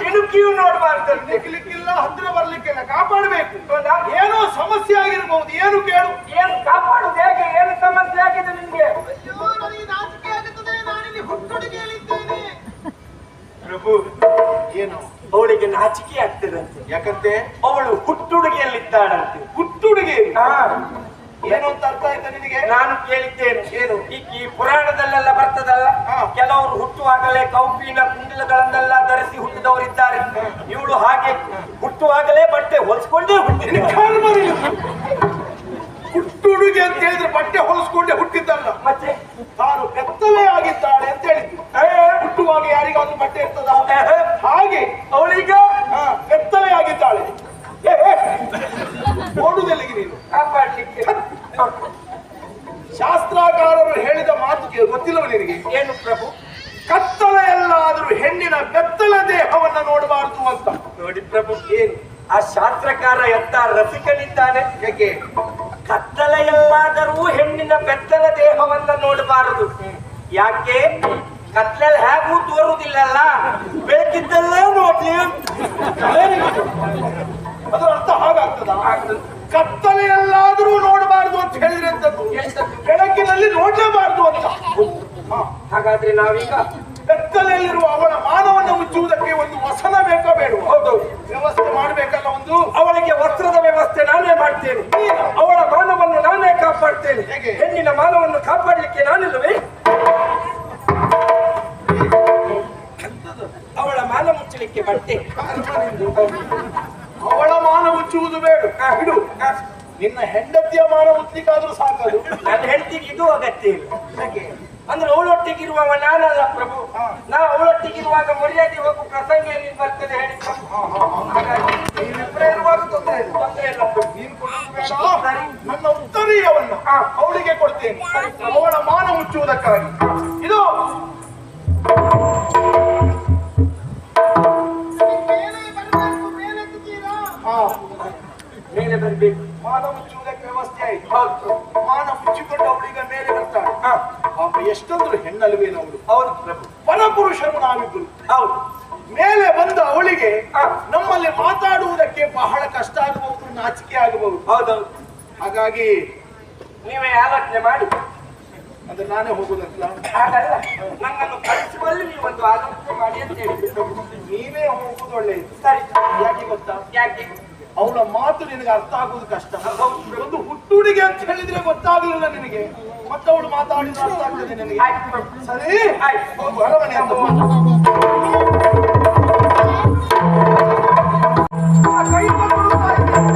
ಇಣುಕಿಯೂ ನೋಡಬಾರ್ದು. ನಿಕ್ಲಿಕ್ಕಿಲ್ಲ, ಹತ್ತಿರ ಬರ್ಲಿಕ್ಕಿಲ್ಲ, ಕಾಪಾಡಬೇಕು. ಏನೋ ಸಮಸ್ಯೆ ಆಗಿರ್ಬಹುದು, ಏನು ಕೇಳು. ಏನು ಕಾಪಾಡುದು ಹೇಗೆ? ಏನು ಸಮಸ್ಯೆ ಆಗಿದೆ ನಿಮ್ಗೆ? ಪ್ರಭು, ಏನು ಅವಳಿಗೆ ನಾಚಿಕೆ ಆಗ್ತದಂತೆ. ಯಾಕಂತೆ? ಅವಳು ಹುಟ್ಟುಡುಗೆಯಲ್ಲಿದ್ದಾಳಂತೆ. ಹುಟ್ಟುಡುಗೆ ಹಾ, ಏನು ಅಂತ ಅರ್ಥ ಆಯ್ತಾ ನಿನಗೆ? ನಾನು ಕೇಳಿದ್ದೇನೆ. ಏನು? ಈ ಪುರಾಣದಲ್ಲೆಲ್ಲ ಬರ್ತದಲ್ಲ, ಹಾ. ಕೆಲವರು ಹುಟ್ಟುವಾಗಲೇ ಕೌಪಿನ ಕುಂಡಲಗಳನ್ನೆಲ್ಲ ಧರಿಸಿ ಹುಟ್ಟಿದವರಿದ್ದಾರೆ. ಇವಳು ಹಾಗೆ ಹುಟ್ಟುವಾಗಲೇ ಬಟ್ಟೆ ಹೊಲಿಸ್ಕೊಂಡೇ ಹುಟ್ಟಿದ. ಹುಟ್ಟುಡುಗೆ ಅಂತ ಹೇಳಿದ್ರೆ ಬಟ್ಟೆ ಹೊಲಿಸ್ಕೊಂಡೆ ಹುಟ್ಟಿದ್ದಲ್ಲ, ಮತ್ತೆ ತಾನು ಬೆತ್ತಲೇ ಆಗಿದ್ದಾಳೆ ಅಂತ ಹೇಳಿದ್ರು. ಹುಟ್ಟುವಾಗ ಯಾರಿಗಾದ್ರೂ ಬಟ್ಟೆ ಇರ್ತದ? ಹಾಗೆ ಅವಳೀಗ ಬೆತ್ತಲೇ ಆಗಿದ್ದಾಳೆ. ನೋಡುವುದೆಲ್ಲಿಗೆ ನೀನು? ಕಾಪಾಡ್ಲಿಕ್ಕೆ ಶಾಸ್ತ್ರಾಕಾರರು ಹೇಳಿದ ಮಾತು ಗೊತ್ತಿಲ್ಲವ ನಿನಗೆ? ಏನು ಪ್ರಭು? ಕತ್ತಲೆಯಲ್ಲಾದರೂ ಹೆಣ್ಣಿನ ಬೆತ್ತಲ ದೇಹವನ್ನ ನೋಡಬಾರದು ಅಂತ. ನೋಡಿ ಪ್ರಭು, ಏನು ಆ ಶಾಸ್ತ್ರಕಾರ ಎಂತ ರಸಿಕನಿದ್ದಾನೆ. ಯಾಕೆ? ಕತ್ತಲೆಯಲ್ಲಾದರೂ ಹೆಣ್ಣಿನ ಬೆತ್ತಲ ದೇಹವನ್ನ ನೋಡಬಾರದು. ಯಾಕೆ? ಕತ್ತಲಲ್ಲಿ ಹೇಗೂ ತೋರುವುದಿಲ್ಲಲ್ಲ, ಬೇಕಿದ್ದಲ್ಲ ನೋಡ್ಲಿ. ಅದರ ಅರ್ಥ ಹಾಗಾಗ್ತದ? ಕತ್ತಲೆಯಲ್ಲಾದರೂ ನೋಡಬಾರದು ಅಂತ ಹೇಳಿದ್ರೆ ಅಂತದ್ದು, ಬೆಳಕಿನಲ್ಲಿ ನೋಡ್ಲೇಬಾರದು ಅಂತ. ಹಾಗಾದ್ರೆ ನಾವೀಗ ಬೆತ್ತಲೆಯಲ್ಲಿರುವ ಅವಳ ಮಾನವನ್ನು ಮುಚ್ಚುವುದಕ್ಕೆ ಒಂದು ವಸನ ಬೇಕಾ ಬೇಡ? ಹೌದು, ವ್ಯವಸ್ಥೆ ಮಾಡಬೇಕಲ್ಲ ಒಂದು. ಅವಳಿಗೆ ವಸ್ತ್ರದ ವ್ಯವಸ್ಥೆ ನಾನೇ ಮಾಡ್ತೇನೆ, ಅವಳ ಮಾನವನ್ನು ನಾನೇ ಕಾಪಾಡ್ತೇನೆ. ಹೇಗೆ? ಹೆಣ್ಣಿನ ಮಾನವನ್ನು ಕಾಪಾಡಲಿಕ್ಕೆ ನಾನಿಲ್ಲವೇ? ಅವಳ ಮಾನ ಮುಚ್ಚಲಿಕ್ಕೆ ಬಟ್ಟೆ. ಅವಳ ಮಾನ ಮುಚ್ಚುವುದು ಬೇಡ, ಬಿಡು. ನಿನ್ನ ಹೆಂಡತಿಯ ಮಾನ ಮುಚ್ಚಲಿಕ್ಕಾದ್ರೂ ಸಾಕದು. ನನ್ನ ಹೆಂಡತಿಗೆ ಇದು ಅಗತ್ಯ ಇಲ್ಲ. ಅಂದ್ರೆ ಅವಳೊಟ್ಟಿಗಿರುವವ ನಾನಲ್ಲ ಪ್ರಭು. ನಾ ಅವಳೊಟ್ಟಿಗಿರುವಾಗ ಮರ್ಯಾದೆ ಹೋಗು ಪ್ರಸಂಗ ಏನೇನು ಬರ್ತದೆ ಹೇಳಿ. ಹಾಗಾಗಿ ನೀವಿಬ್ಬರೇ ಇರುವಾಗ ತೊಂದರೆ ಇಲ್ಲ. ತೊಂದರೆ ಇಲ್ಲ ಪ್ರಭು. ನೀನು ಕೊಡುವುದು ಬೇಡ, ನನ್ನ ಉತ್ತರೀಯವನ್ನ ಅವಳಿಗೆ ಕೊಡ್ತೇನೆ, ಅವಳ ಮಾನ ಮುಚ್ಚುವುದಕ್ಕಾಗಿ. ಇದು ಮೇಲೆ ಬರ್ಬೇಕು. ಮಾನ ಮುಚ್ಚುವುದಕ್ಕೆ ವ್ಯವಸ್ಥೆ ಆಯ್ತು. ಹೌದು, ಮಾನ ಮುಚ್ಚಿಕೊಂಡು ಅವಳೀಗ ಮೇಲೆ ಬರ್ತಾಳೆ. ಪಾಪ ಎಷ್ಟೊಂದ್ರು ಹೆಣ್ಣಲ್ವೇನವಳು. ಹೌದು ಪ್ರಭು. ಪರಪುರುಷರು ನಾವಿಬ್ಬರು. ಹೌದು. ಮೇಲೆ ಬಂದ ಅವಳಿಗೆ ನಮ್ಮಲ್ಲಿ ಮಾತಾಡುವುದಕ್ಕೆ ಬಹಳ ಕಷ್ಟ ಆಗಬಹುದು, ನಾಚಿಕೆ ಆಗಬಹುದು. ಹೌದೌದು. ಹಾಗಾಗಿ ನೀವೇ ಆಲೋಚನೆ ಮಾಡಿ. ಅಂದ್ರೆ ನಾನೇ ಹೋಗುದಂತ? ಹಾಗಲ್ಲ, ನನ್ನನ್ನು ಕಳಿಸುವಲ್ಲಿ ನೀವು ಒಂದು ಆಲೋಚನೆ ಮಾಡಿ ಅಂತ ಹೇಳಿದ್ರು. ನೀವೇ ಹೋಗುದು ಒಳ್ಳೆಯದು. ಸರಿ. ಯಾಕೆ ಗೊತ್ತಾ? ಯಾಕೆ? ಅವಳ ಮಾತು ನಿನಗೆ ಅರ್ಥ ಆಗುವುದು ಕಷ್ಟ. ಒಂದು ಹುಟ್ಟುಡಿಗೆ ಅಂತ ಹೇಳಿದ್ರೆ ಗೊತ್ತಾಗಲಿಲ್ಲ ನಿನಗೆ, ಮತ್ತವಳು ಮಾತಾಡಿದ್ರೆ ಅರ್ಥ ಆಗ್ತದೆ ನಿನಗೆ. ಆಯ್ತು ಪ್ರಭು. ಸರಿ, ಹೋಗು ಅರಮನೆ ಅಂತ. ಕೈ ಕೊಡುತ್ತಾ ಇದ್ದೇನೆ.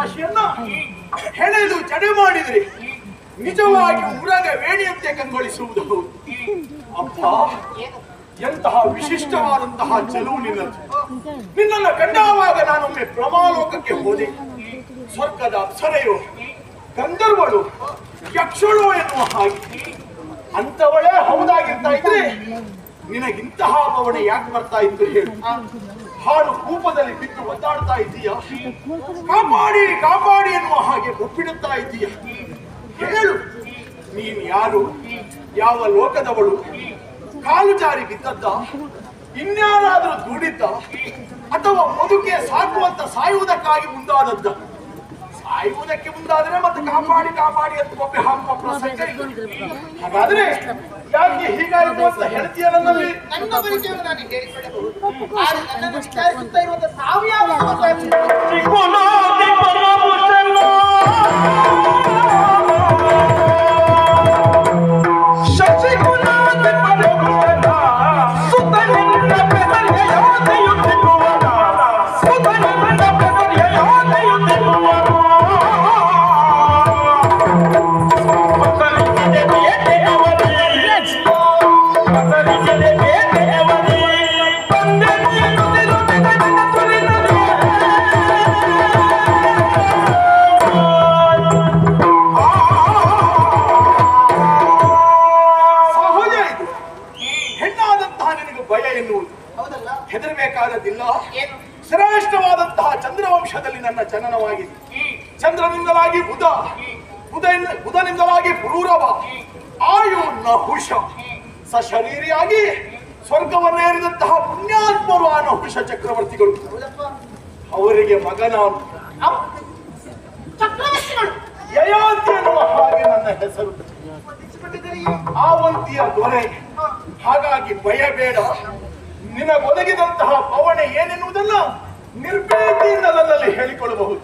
ರಾಶಿಯನ್ನ ಹೆಣೆದು ಜಡೆ ಮಾಡಿದ್ರೆ ನಿಜವಾಗಿ ಉರಗ ವೇಣಿಯಂತೆ ಕಂಗೊಳಿಸುವುದು ಹೌದು. ಅಪ್ಪ, ಎಂತಹ ವಿಶಿಷ್ಟವಾದಂತಹ ಚೆಲುವು ನಿನ್ನದು. ನಿನ್ನನ್ನು ಕಂಡಾವಾಗ ನಾನೊಮ್ಮೆ ಬ್ರಹ್ಮಾಲೋಕಕ್ಕೆ ಹೋದೆ. ಸ್ವರ್ಗದ ಅಪ್ಸರೆಯೋ, ಗಂಧರ್ವಳು, ಯಕ್ಷಳು ಎನ್ನುವ ಹಾಗೆ ಅಂತವಳೇ ಹೌದಾಗಿರ್ತಾ ಇದ್ರೆ ನಿನಗಿಂತಹ ಭಾವನೆ ಯಾಕೆ ಬರ್ತಾ ಇತ್ತು ಹೇಳು? ಹಾಳು ಕೂಪದಲ್ಲಿ ಬಿದ್ದು ಒದ್ದಾಡ್ತಾ ಇದ್ದೀಯ, ಕಾಪಾಡಿ ಕಾಪಾಡಿ ಎನ್ನುವ ಹಾಗೆ ಒಪ್ಪಿಡುತ್ತಾ ಇದ್ದೀಯ. ಹೇಳು, ನೀನ್ ಯಾರು? ಯಾವ ಲೋಕದವಳು? ಕಾಲು ಜಾರಿ ಬಿದ್ದದ್ದ? ಇನ್ಯಾರಾದ್ರೂ ದುಡಿದ್ದ? ಅಥವಾ ಬದುಕೆ ಸಾಕುವಂತ ಸಾಯುವುದಕ್ಕಾಗಿ ಮುಂದಾದದ್ದ? ಸಾಯುವುದಕ್ಕೆ ಮುಂದಾದ್ರೆ ಮತ್ತೆ ಕಾಪಾಡಿ ಕಾಪಾಡಿ ಅಂತ ಒಪ್ಪೆ ಹಾಕುವ ಪ್ರಸಂಗ ಇದು. ಹಾಗಾದ್ರೆ ಯಾಕೆ ಹೀಗಾಯಿತು ಅಂತ ಹೇಳ್ತೀಯ ನನ್ನಲ್ಲಿ? ನನ್ನ ಪರಿಚಯವನ್ನು ನಾನು ಹೇಳಿಕೊಳ್ಳಬಹುದು. ಆದರೆ ನನ್ನನ್ನು ವಿಚಾರಿಸುತ್ತಾ ಇರುವಂತ ತಾವು ಯಾವ ಹೆದರಬೇಕಾದದ್ದಿಲ್ಲ. ಶ್ರೇಷ್ಠವಾದಂತಹ ಚಂದ್ರವಂಶದಲ್ಲಿ ನನ್ನ ಜನನವಾಗಿದೆ. ಚಂದ್ರನಿಂದಲಾಗಿ ಬುಧನಿಂದಲಾಗಿ ಪುರೂರವ, ಆಯು ನಹುಷ, ಸಶರೀರಿಯಾಗಿ ಸ್ವರ್ಗವನ್ನೇರಿದಂತಹ ಪುಣ್ಯಾತ್ಮರು ಆ ನಹುಷ ಚಕ್ರವರ್ತಿಗಳು. ಅವರಿಗೆ ಮಗನ ಚಕ್ರವರ್ತಿಗಳು ಯಯಾತಿ ಎನ್ನುವ ಹಾಗೆ ನನ್ನ ಹೆಸರು. ಆವಂತಿಯ ದೊರೆ. ಹಾಗಾಗಿ ಭಯಬೇಡ. ನಿನಗೊದಗಿದಂತಹ ಪವಣೆ ಏನೆನ್ನುವುದನ್ನ ನಿರ್ಭೀತಿಯಿಂದ ನನ್ನಲ್ಲಿ ಹೇಳಿಕೊಳ್ಳಬಹುದು.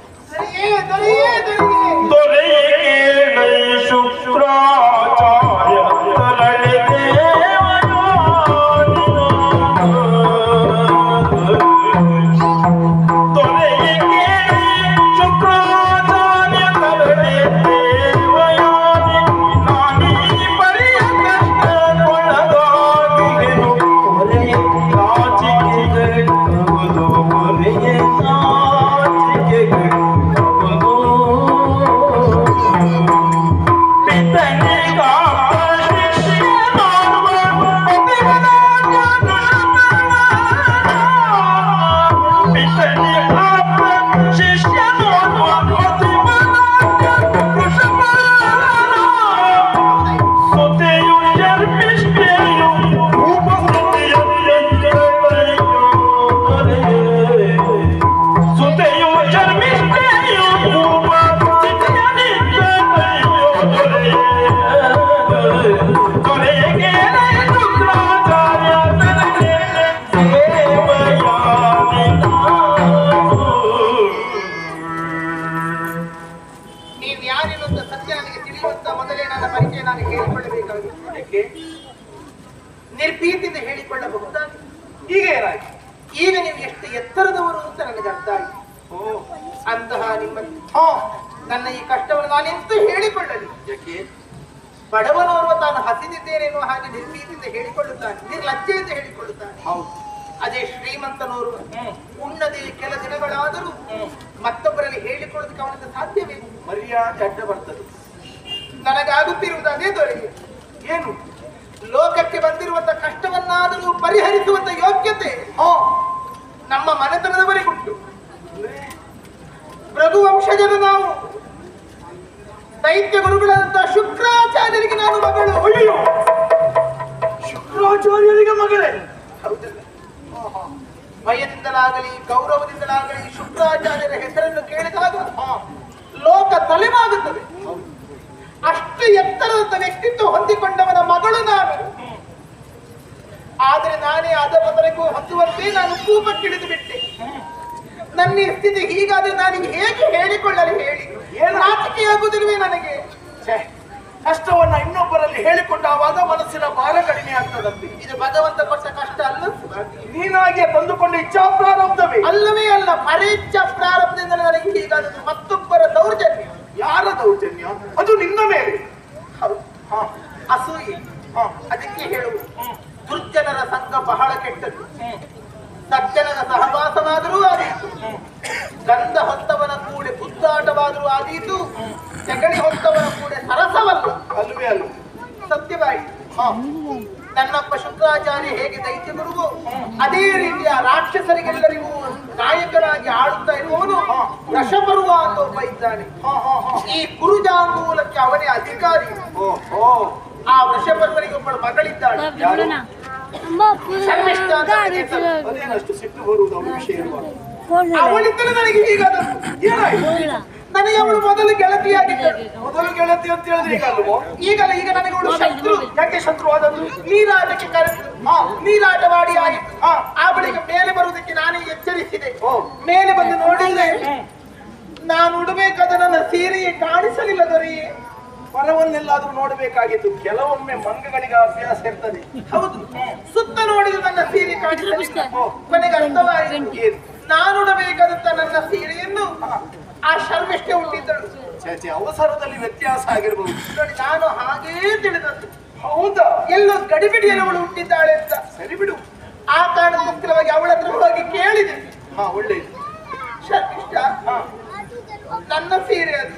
ನಿರ್ಭೀತಿಯಿಂದ ಹೇಳಿಕೊಳ್ಳಬಹುದಾಗಿ. ಈಗ ಏನಾಯ್ತು? ಈಗ ನೀವು ಎಷ್ಟು ಎತ್ತರದವರು ಅಂತ ನನಗೆ ಅರ್ಥ ಆಯ್ತು. ಅಂತಹ ನಿಮ್ಮ ನನ್ನ ಈ ಕಷ್ಟವನ್ನು ನಾನೆಂತೂ ಹೇಳಿಕೊಳ್ಳಲಿ. ಬಡವನವರು ತಾನು ಹಸಿದಿದ್ದೇನೆ ಎನ್ನುವ ಹಾಗೆ ನಿರ್ಭೀತಿಯಿಂದ ಹೇಳಿಕೊಳ್ಳುತ್ತಾನೆ, ನಿರ್ಲಜ್ಜೆಯಿಂದ ಹೇಳಿಕೊಳ್ಳುತ್ತಾನೆ. ಅದೇ ಶ್ರೀಮಂತನವರು ಉಣ್ಣದೆ ಕೆಲ ದಿನಗಳಾದರೂ ಮತ್ತೊಬ್ಬರಲ್ಲಿ ಹೇಳಿಕೊಳ್ಳೋದಕ್ಕೆ ಅವನಿಗೆ ಸಾಧ್ಯವೇ? ಮರ್ಯಾದೆ ಅಡ್ಡ ಬರ್ತದೆ. ನನಗಾಗುತ್ತಿರುವುದು ಅದೇ ದೊರೆಗೆ. ಏನು? ಲೋಕಕ್ಕೆ ಬಂದಿರುವಂತ ಕಷ್ಟವನ್ನಾದರೂ ಪರಿಹರಿಸುವಂತ ಯೋಗ್ಯತೆ ನಮ್ಮ ಮನೆತನದವರಿಗುಂಟು. ರಘುವಂಶಜರು ನಾವು. ದೈತ್ಯ ಗುರುಗಳಾದಂತಹ ಶುಕ್ರಾಚಾರ್ಯರಿಗೆ ನಾನು ಮಗಳು. ಅಯ್ಯೋ, ಶುಕ್ರಾಚಾರ್ಯರಿಗೆ ಮಗಳೇ? ಹೌದಲ್ಲ? ಭಯದಿಂದಲಾಗಲಿ ಗೌರವದಿಂದಲಾಗಲಿ ಶುಕ್ರಾಚಾರ್ಯರ ಹೆಸರನ್ನು ಕೇಳಿದಾಗ ಲೋಕ ತಲೆಮಾಗುತ್ತದೆ. ಅಷ್ಟು ಎತ್ತರದ ವ್ಯಕ್ತಿತ್ವ ಹೊಂದಿಕೊಂಡವನ ಮಗಳು ನಾನು. ಆದರೆ ನಾನೇ ಅಧಪತನಕ್ಕೂ ಹೊಂದುವಂತೆ ನಾನು ಕೂಪಕ್ಕಿಳಿದು ಬಿಟ್ಟೆ. ನನ್ನ ಈ ಸ್ಥಿತಿ ಹೀಗಾದ್ರೆ ನಾನು ಹೇಗೆ ಹೇಳಿಕೊಳ್ಳಲು ಹೇಳಿ? ಏನು ನಾಚಿಕೆಯಾಗುವುದಿಲ್ವೇ ನನಗೆ? ಕಷ್ಟವನ್ನ ಇನ್ನೊಬ್ಬರಲ್ಲಿ ಹೇಳಿಕೊಂಡಾವಾಗ ಮನಸ್ಸಿನ ಭಾರ ಕಡಿಮೆ ಆಗ್ತದಂತೆ. ಇದು ಭಗವಂತ ಕೊಟ್ಟ ಕಷ್ಟ ಅಲ್ಲ, ನೀನಾಗೆ ತಂದುಕೊಂಡ ಇಚ್ಛಾ ಪ್ರಾರಂಭವೇ. ಅಲ್ಲವೇ ಅಲ್ಲ, ಪರೀಕ್ಷ ಪ್ರಾರಂಭದಿಂದ ನನಗೆ ಹೀಗಾದದ್ದು ಮತ್ತೊಬ್ಬರ ದೌರ್ಜನ್ಯ. ಯಾರ ದೌರ್ಜನ್ಯ? ಅದು ನಿನ್ನ ಮೇಲೆ. ಹೌದು. ಅಸೂಯೆ. ಅದಕ್ಕೆ ಹೇಳುವುದು, ದುರ್ಜನರ ಸಂಘ ಬಹಳ ಕೆಟ್ಟದ್ದು. ಸಜ್ಜನರ ಸಹವಾಸವಾದರೂ ಆದೀತು, ಗಂಧ ಹೊತ್ತವನ ಕೂಡೆ ಬುದ್ಧಾಟವಾದರೂ ಆದೀತು, ಜಗಳಿ ಹೊತ್ತವನ ಕೂಡೆ ಸರಸವಲ್ಲ. ಅಲ್ವೇ ಅಲ್ವ? ಸತ್ಯವಾಯಿ. ನನ್ನಪ್ಪ ಶುಕ್ರಾಚಾರ್ಯ ಹೇಗೆ ದೈತ್ಯ ಗುರುವು, ಅದೇ ರೀತಿಯ ರಾಕ್ಷಸರಿಗೆಲ್ಲರಿಗೂ ನಾಯಕನಾಗಿ ಆಳುತ್ತಾ ಇರುವವನು ವೃಷಪರ್ವ ಅಂತ ಒಬ್ಬ ಇದ್ದಾನೆ. ಈ ಕುರುಜಾಂಗೂಲಕ್ಕೆ ಅವನೇ ಅಧಿಕಾರಿ. ಆ ವೃಷಪರ್ವನಿಗೆ ಒಬ್ಬಳು ಮಗಳಿದ್ದಾಳೆ. ಶರ್ಮಿಷ್ಠ ಅಂತ ಅವಳಿಗೆ ಹೆಸರು. ಅದೇನಷ್ಟು ಸಿಟ್ಟು ಬರುವುದು ಅವಳ ವಿಷಯ ಇರುವಾಗ. ಅವಳಿದ್ದಳು ನನಗೆ ಹೀಗಾದದ್ದು. ಏನಾಯ್ತು? ನನಗೆ ಅವಳು ಮೊದಲು ಗೆಳತಿಯಾಗಿದ್ದಳು. ಮೊದಲು ಗೆಳತಿ ಅಂತ ಹೇಳಿದ್ರೆ ಈಗ ಅಲ್ವೋ? ಈಗಲ್ಲ, ಈಗ ನನಗೆ ಅವಳು ಶತ್ರು. ಯಾಕೆ ಶತ್ರುವಾದದ್ದು? ನೀರಾಟಕ್ಕೆ ಕರೆದು ನೀರಾಟವಾಡಿ ಆಯಿತು. ಆ ಬಳಿಕ ಮೇಲೆ ಬರುವುದಕ್ಕೆ ನಾನೇ ಎಚ್ಚರಿಸಿದೆ. ಮೇಲೆ ಬಂದು ನೋಡಿದ್ರೆ ನಾನು ಉಡಬೇಕಾದ ನನ್ನ ಸೀರೆಯೇ ಕಾಣಿಸಲಿಲ್ಲ ದೊರೆಯೇ. ಪರವನ್ನೆಲ್ಲಾದ್ರೂ ನೋಡಬೇಕಾಗಿತ್ತು. ಕೆಲವೊಮ್ಮೆ ಮಂಗಗಳಿಗೆ ಅಭ್ಯಾಸ ಇರ್ತದೆ. ಹೌದು, ಸುತ್ತ ನೋಡಿದ ನನ್ನ ಸೀರೆ ಕಾಣಿಸಲಿಲ್ಲ. ಕೊನೆಗೆ ಅರ್ಥವಾಯಿತು, ನಾನುಡಬೇಕಾದಂತ ನನ್ನ ಸೀರೆಯನ್ನು ಆ ಶರ್ಮಿಷ್ಠೆ ಉಟ್ಟಿದ್ದಳು. ಅವಸರದಲ್ಲಿ ವ್ಯತ್ಯಾಸ ಆಗಿರಬಹುದು. ನೋಡಿ, ನಾನು ಹಾಗೇ ತಿಳಿದದ್ದು. ಹೌದಾ? ಎಲ್ಲೋ ಗಡಿಬಿಡಿಯಲ್ಲಿ ಅವಳು ಹುಟ್ಟಿದ್ದಾಳೆ ಅಂತ. ಸರಿ ಬಿಡು. ಆ ಕಾರಣಕ್ಕೋಸ್ಕರವಾಗಿ ಅವಳ ಹತ್ರ ಹೋಗಿ ಕೇಳಿದೆ. ಒಳ್ಳೆಯದು. ಶರ್ಮಿಷ್ಠ, ನನ್ನ ಸೀರೆ ಅದು,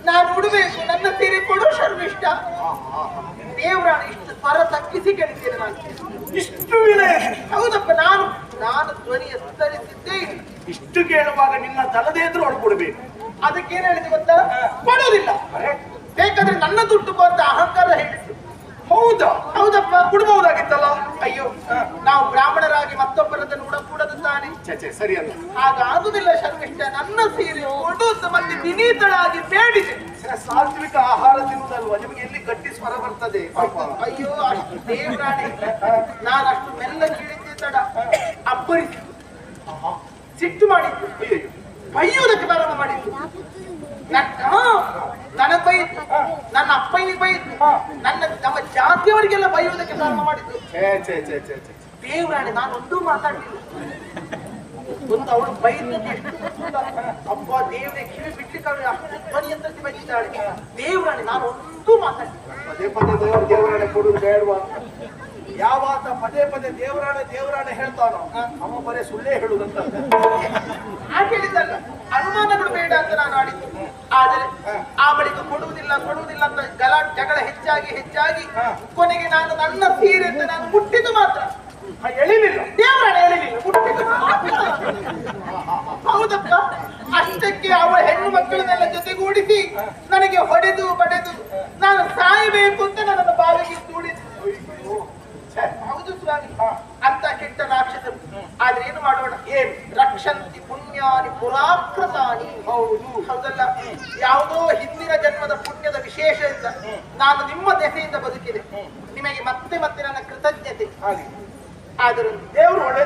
ನಾನು ಉಡಬೇಕು, ನನ್ನ ಸೀರೆ ಕೊಡು ಶರ್ಮಿಷ್ಠ. ದೇವರಾಣ ಇಷ್ಟು ಸ್ವರ ತಗ್ಗಿಸಿ ಕೇಳಿದ್ದೇನೆ ನಾನು. ಇಷ್ಟು ವಿನಯ? ಹೌದಪ್ಪ, ನಾನು ಧ್ವನಿ ಎತ್ತರಿಸಿದ್ದೇ ಇಲ್ಲ. ಇಷ್ಟು ಕೇಳುವಾಗ ನಿನ್ನ ತಲದೇ ಎದುರು ಹೊಡ್ಕೊಡ್ಬೇಕು. ಅದಕ್ಕೇನು ಹೇಳಿದೆ ಗೊತ್ತಾ? ಕೊಡುವುದಿಲ್ಲ, ಬೇಕಾದ್ರೆ ನನ್ನ ದುಡ್ಡು ಅಂತ ಅಹಂಕಾರ ಹೇಳಿದ್ದು. ಹೌದಾ? ಹೌದಪ್ಪ, ಕೊಡಬಹುದಾಗಿತ್ತಲ್ಲ. ಅಯ್ಯೋ, ನಾವು ಬ್ರಾಹ್ಮಣರಾಗಿ ಮತ್ತೊಬ್ಬರದನ್ನು ಉಡಕೂಡದು ತಾನೆ. ಸರಿ ಅಲ್ಲ. ಹಾಗಾಗುದಿಲ್ಲ ಶರ್ಮಿಷ್ಠ, ನನ್ನ ಸೀರೆ ಕೊಡು ಅಂತ ಮತ್ತೆ ವಿನೀತಳಾಗಿ ಬೇಡಿದೆ. ಸಾತ್ವಿಕ ಆಹಾರ ತಿನ್ನುವುದಲ್ವಾ? ನಿಮಗೆ ಎಲ್ಲಿ ಗಟ್ಟಿ ಸ್ವರ ಬರ್ತದೆ? ಅಯ್ಯೋ, ಅಷ್ಟು ದೇವರಾಣಿ, ನಾನು ಅಷ್ಟು ಮೆಲ್ಲ ಕೇಳಿದ್ದೆ ತಡ. ಅಬ್ಬರಿಸಿ ಸಿಟ್ಟು ಮಾಡಿದ್ದು, ಬೈಯುವುದಕ್ಕೆ ಪ್ರಾರಂಭ ಮಾಡಿದ್ದು. ನನಗೆ ಬೈತು, ನನ್ನ ಅಪ್ಪನಿಗೆ ಬೈತು, ನಮ್ಮ ಜಾತಿಯವರಿಗೆಲ್ಲ ಬೈಯುವುದಕ್ಕೆ ಪ್ರಾರಂಭ ಮಾಡಿದ್ದು. ದೇವರಾಣಿ, ನಾನು ಒಂದೂ ಮಾತಾಡಲಿಲ್ಲ. ಒಂದು ಅವಳು ಬೈದದ್ದು ಎಷ್ಟು ಅಪ್ಪ ದೇವರೇ, ಕಿವಿ ಬಿಡ್ಲಿಕ್ಕೆ ಅಷ್ಟು ಧ್ವನಿ ಅಂತ ಬೈದಿದ್ದಾಳೆ. ದೇವರಾಣಿ, ನಾನು ಒಂದೂ ಮಾತಾಡಲಿಲ್ಲ. ಪದೇ ಪದೇ ದೇವರಾಣೆ ಕೊಡುದು ಬೇಡವಾ? ಯಾವಾತ ಪದೇ ಪದೇ ದೇವರಾಣೆ ಹೇಳ್ತಾನೋ ಅವ ಬರೇ ಸುಳ್ಳೇ ಹೇಳುದಂತ. ಹಾಗೆ ಹೇಳಿದ್ದಲ್ಲ, ಅನುಮಾನಗಳು ಬೇಡ ಅಂತ ನಾನು ಆಡಿದ್ದು. ಆದರೆ ಆ ಬಳಿಕ ಕೊಡುವುದಿಲ್ಲ ಅಂತ ಜಗಳ ಹೆಚ್ಚಾಗಿ ಕೊನೆಗೆ ನಾನು ನನ್ನ ಸೀರೆ ಅಂತ ನಾನು ಮುಟ್ಟಿದ್ದು ಮಾತ್ರ, ಎಳಿಲಿಲ್ಲ. ದೇವರಾಣೆ ಎಳಿಲಿಲ್ಲ, ಮುಟ್ಟಿದ್ದು ಮಾತ್ರ. ಹೌದಪ್ಪ, ಅಷ್ಟಕ್ಕೆ ಅವಳ ಹೆಣ್ಣು ಮಕ್ಕಳನ್ನೆಲ್ಲ ಜೊತೆಗೂಡಿಸಿ ನನಗೆ ಹೊಡೆದು ಬಡೆದು ನಾನು ಸಾಯಬೇಕು ಅಂತ ನನ್ನನ್ನು ಬಾವಿಗೆ ದೂಡಿದ್ದು. ಹೌದು ಸ್ವಾಮಿ, ಅಂತ ಕೆಟ್ಟ ರಾಕ್ಷಸರು. ಆದ್ರೆ ಏನು ಮಾಡೋಣ? ರಕ್ಷಂತಿ ಪುಣ್ಯಾನಿ ಪುರಾಕೃತಾನಿ. ಹೌದಲ್ಲ, ಯಾವುದೋ ಹಿಂದಿನ ಜನ್ಮದ ಪುಣ್ಯದ ವಿಶೇಷದಿಂದ ನಾನು ನಿಮ್ಮ ದೆಸೆಯಿಂದ ಬದುಕಿದೆ. ನಿಮಗೆ ಮತ್ತೆ ನನ್ನ ಕೃತಜ್ಞತೆ. ಆದರೂ ದೇವರು ಒಳ್ಳೆ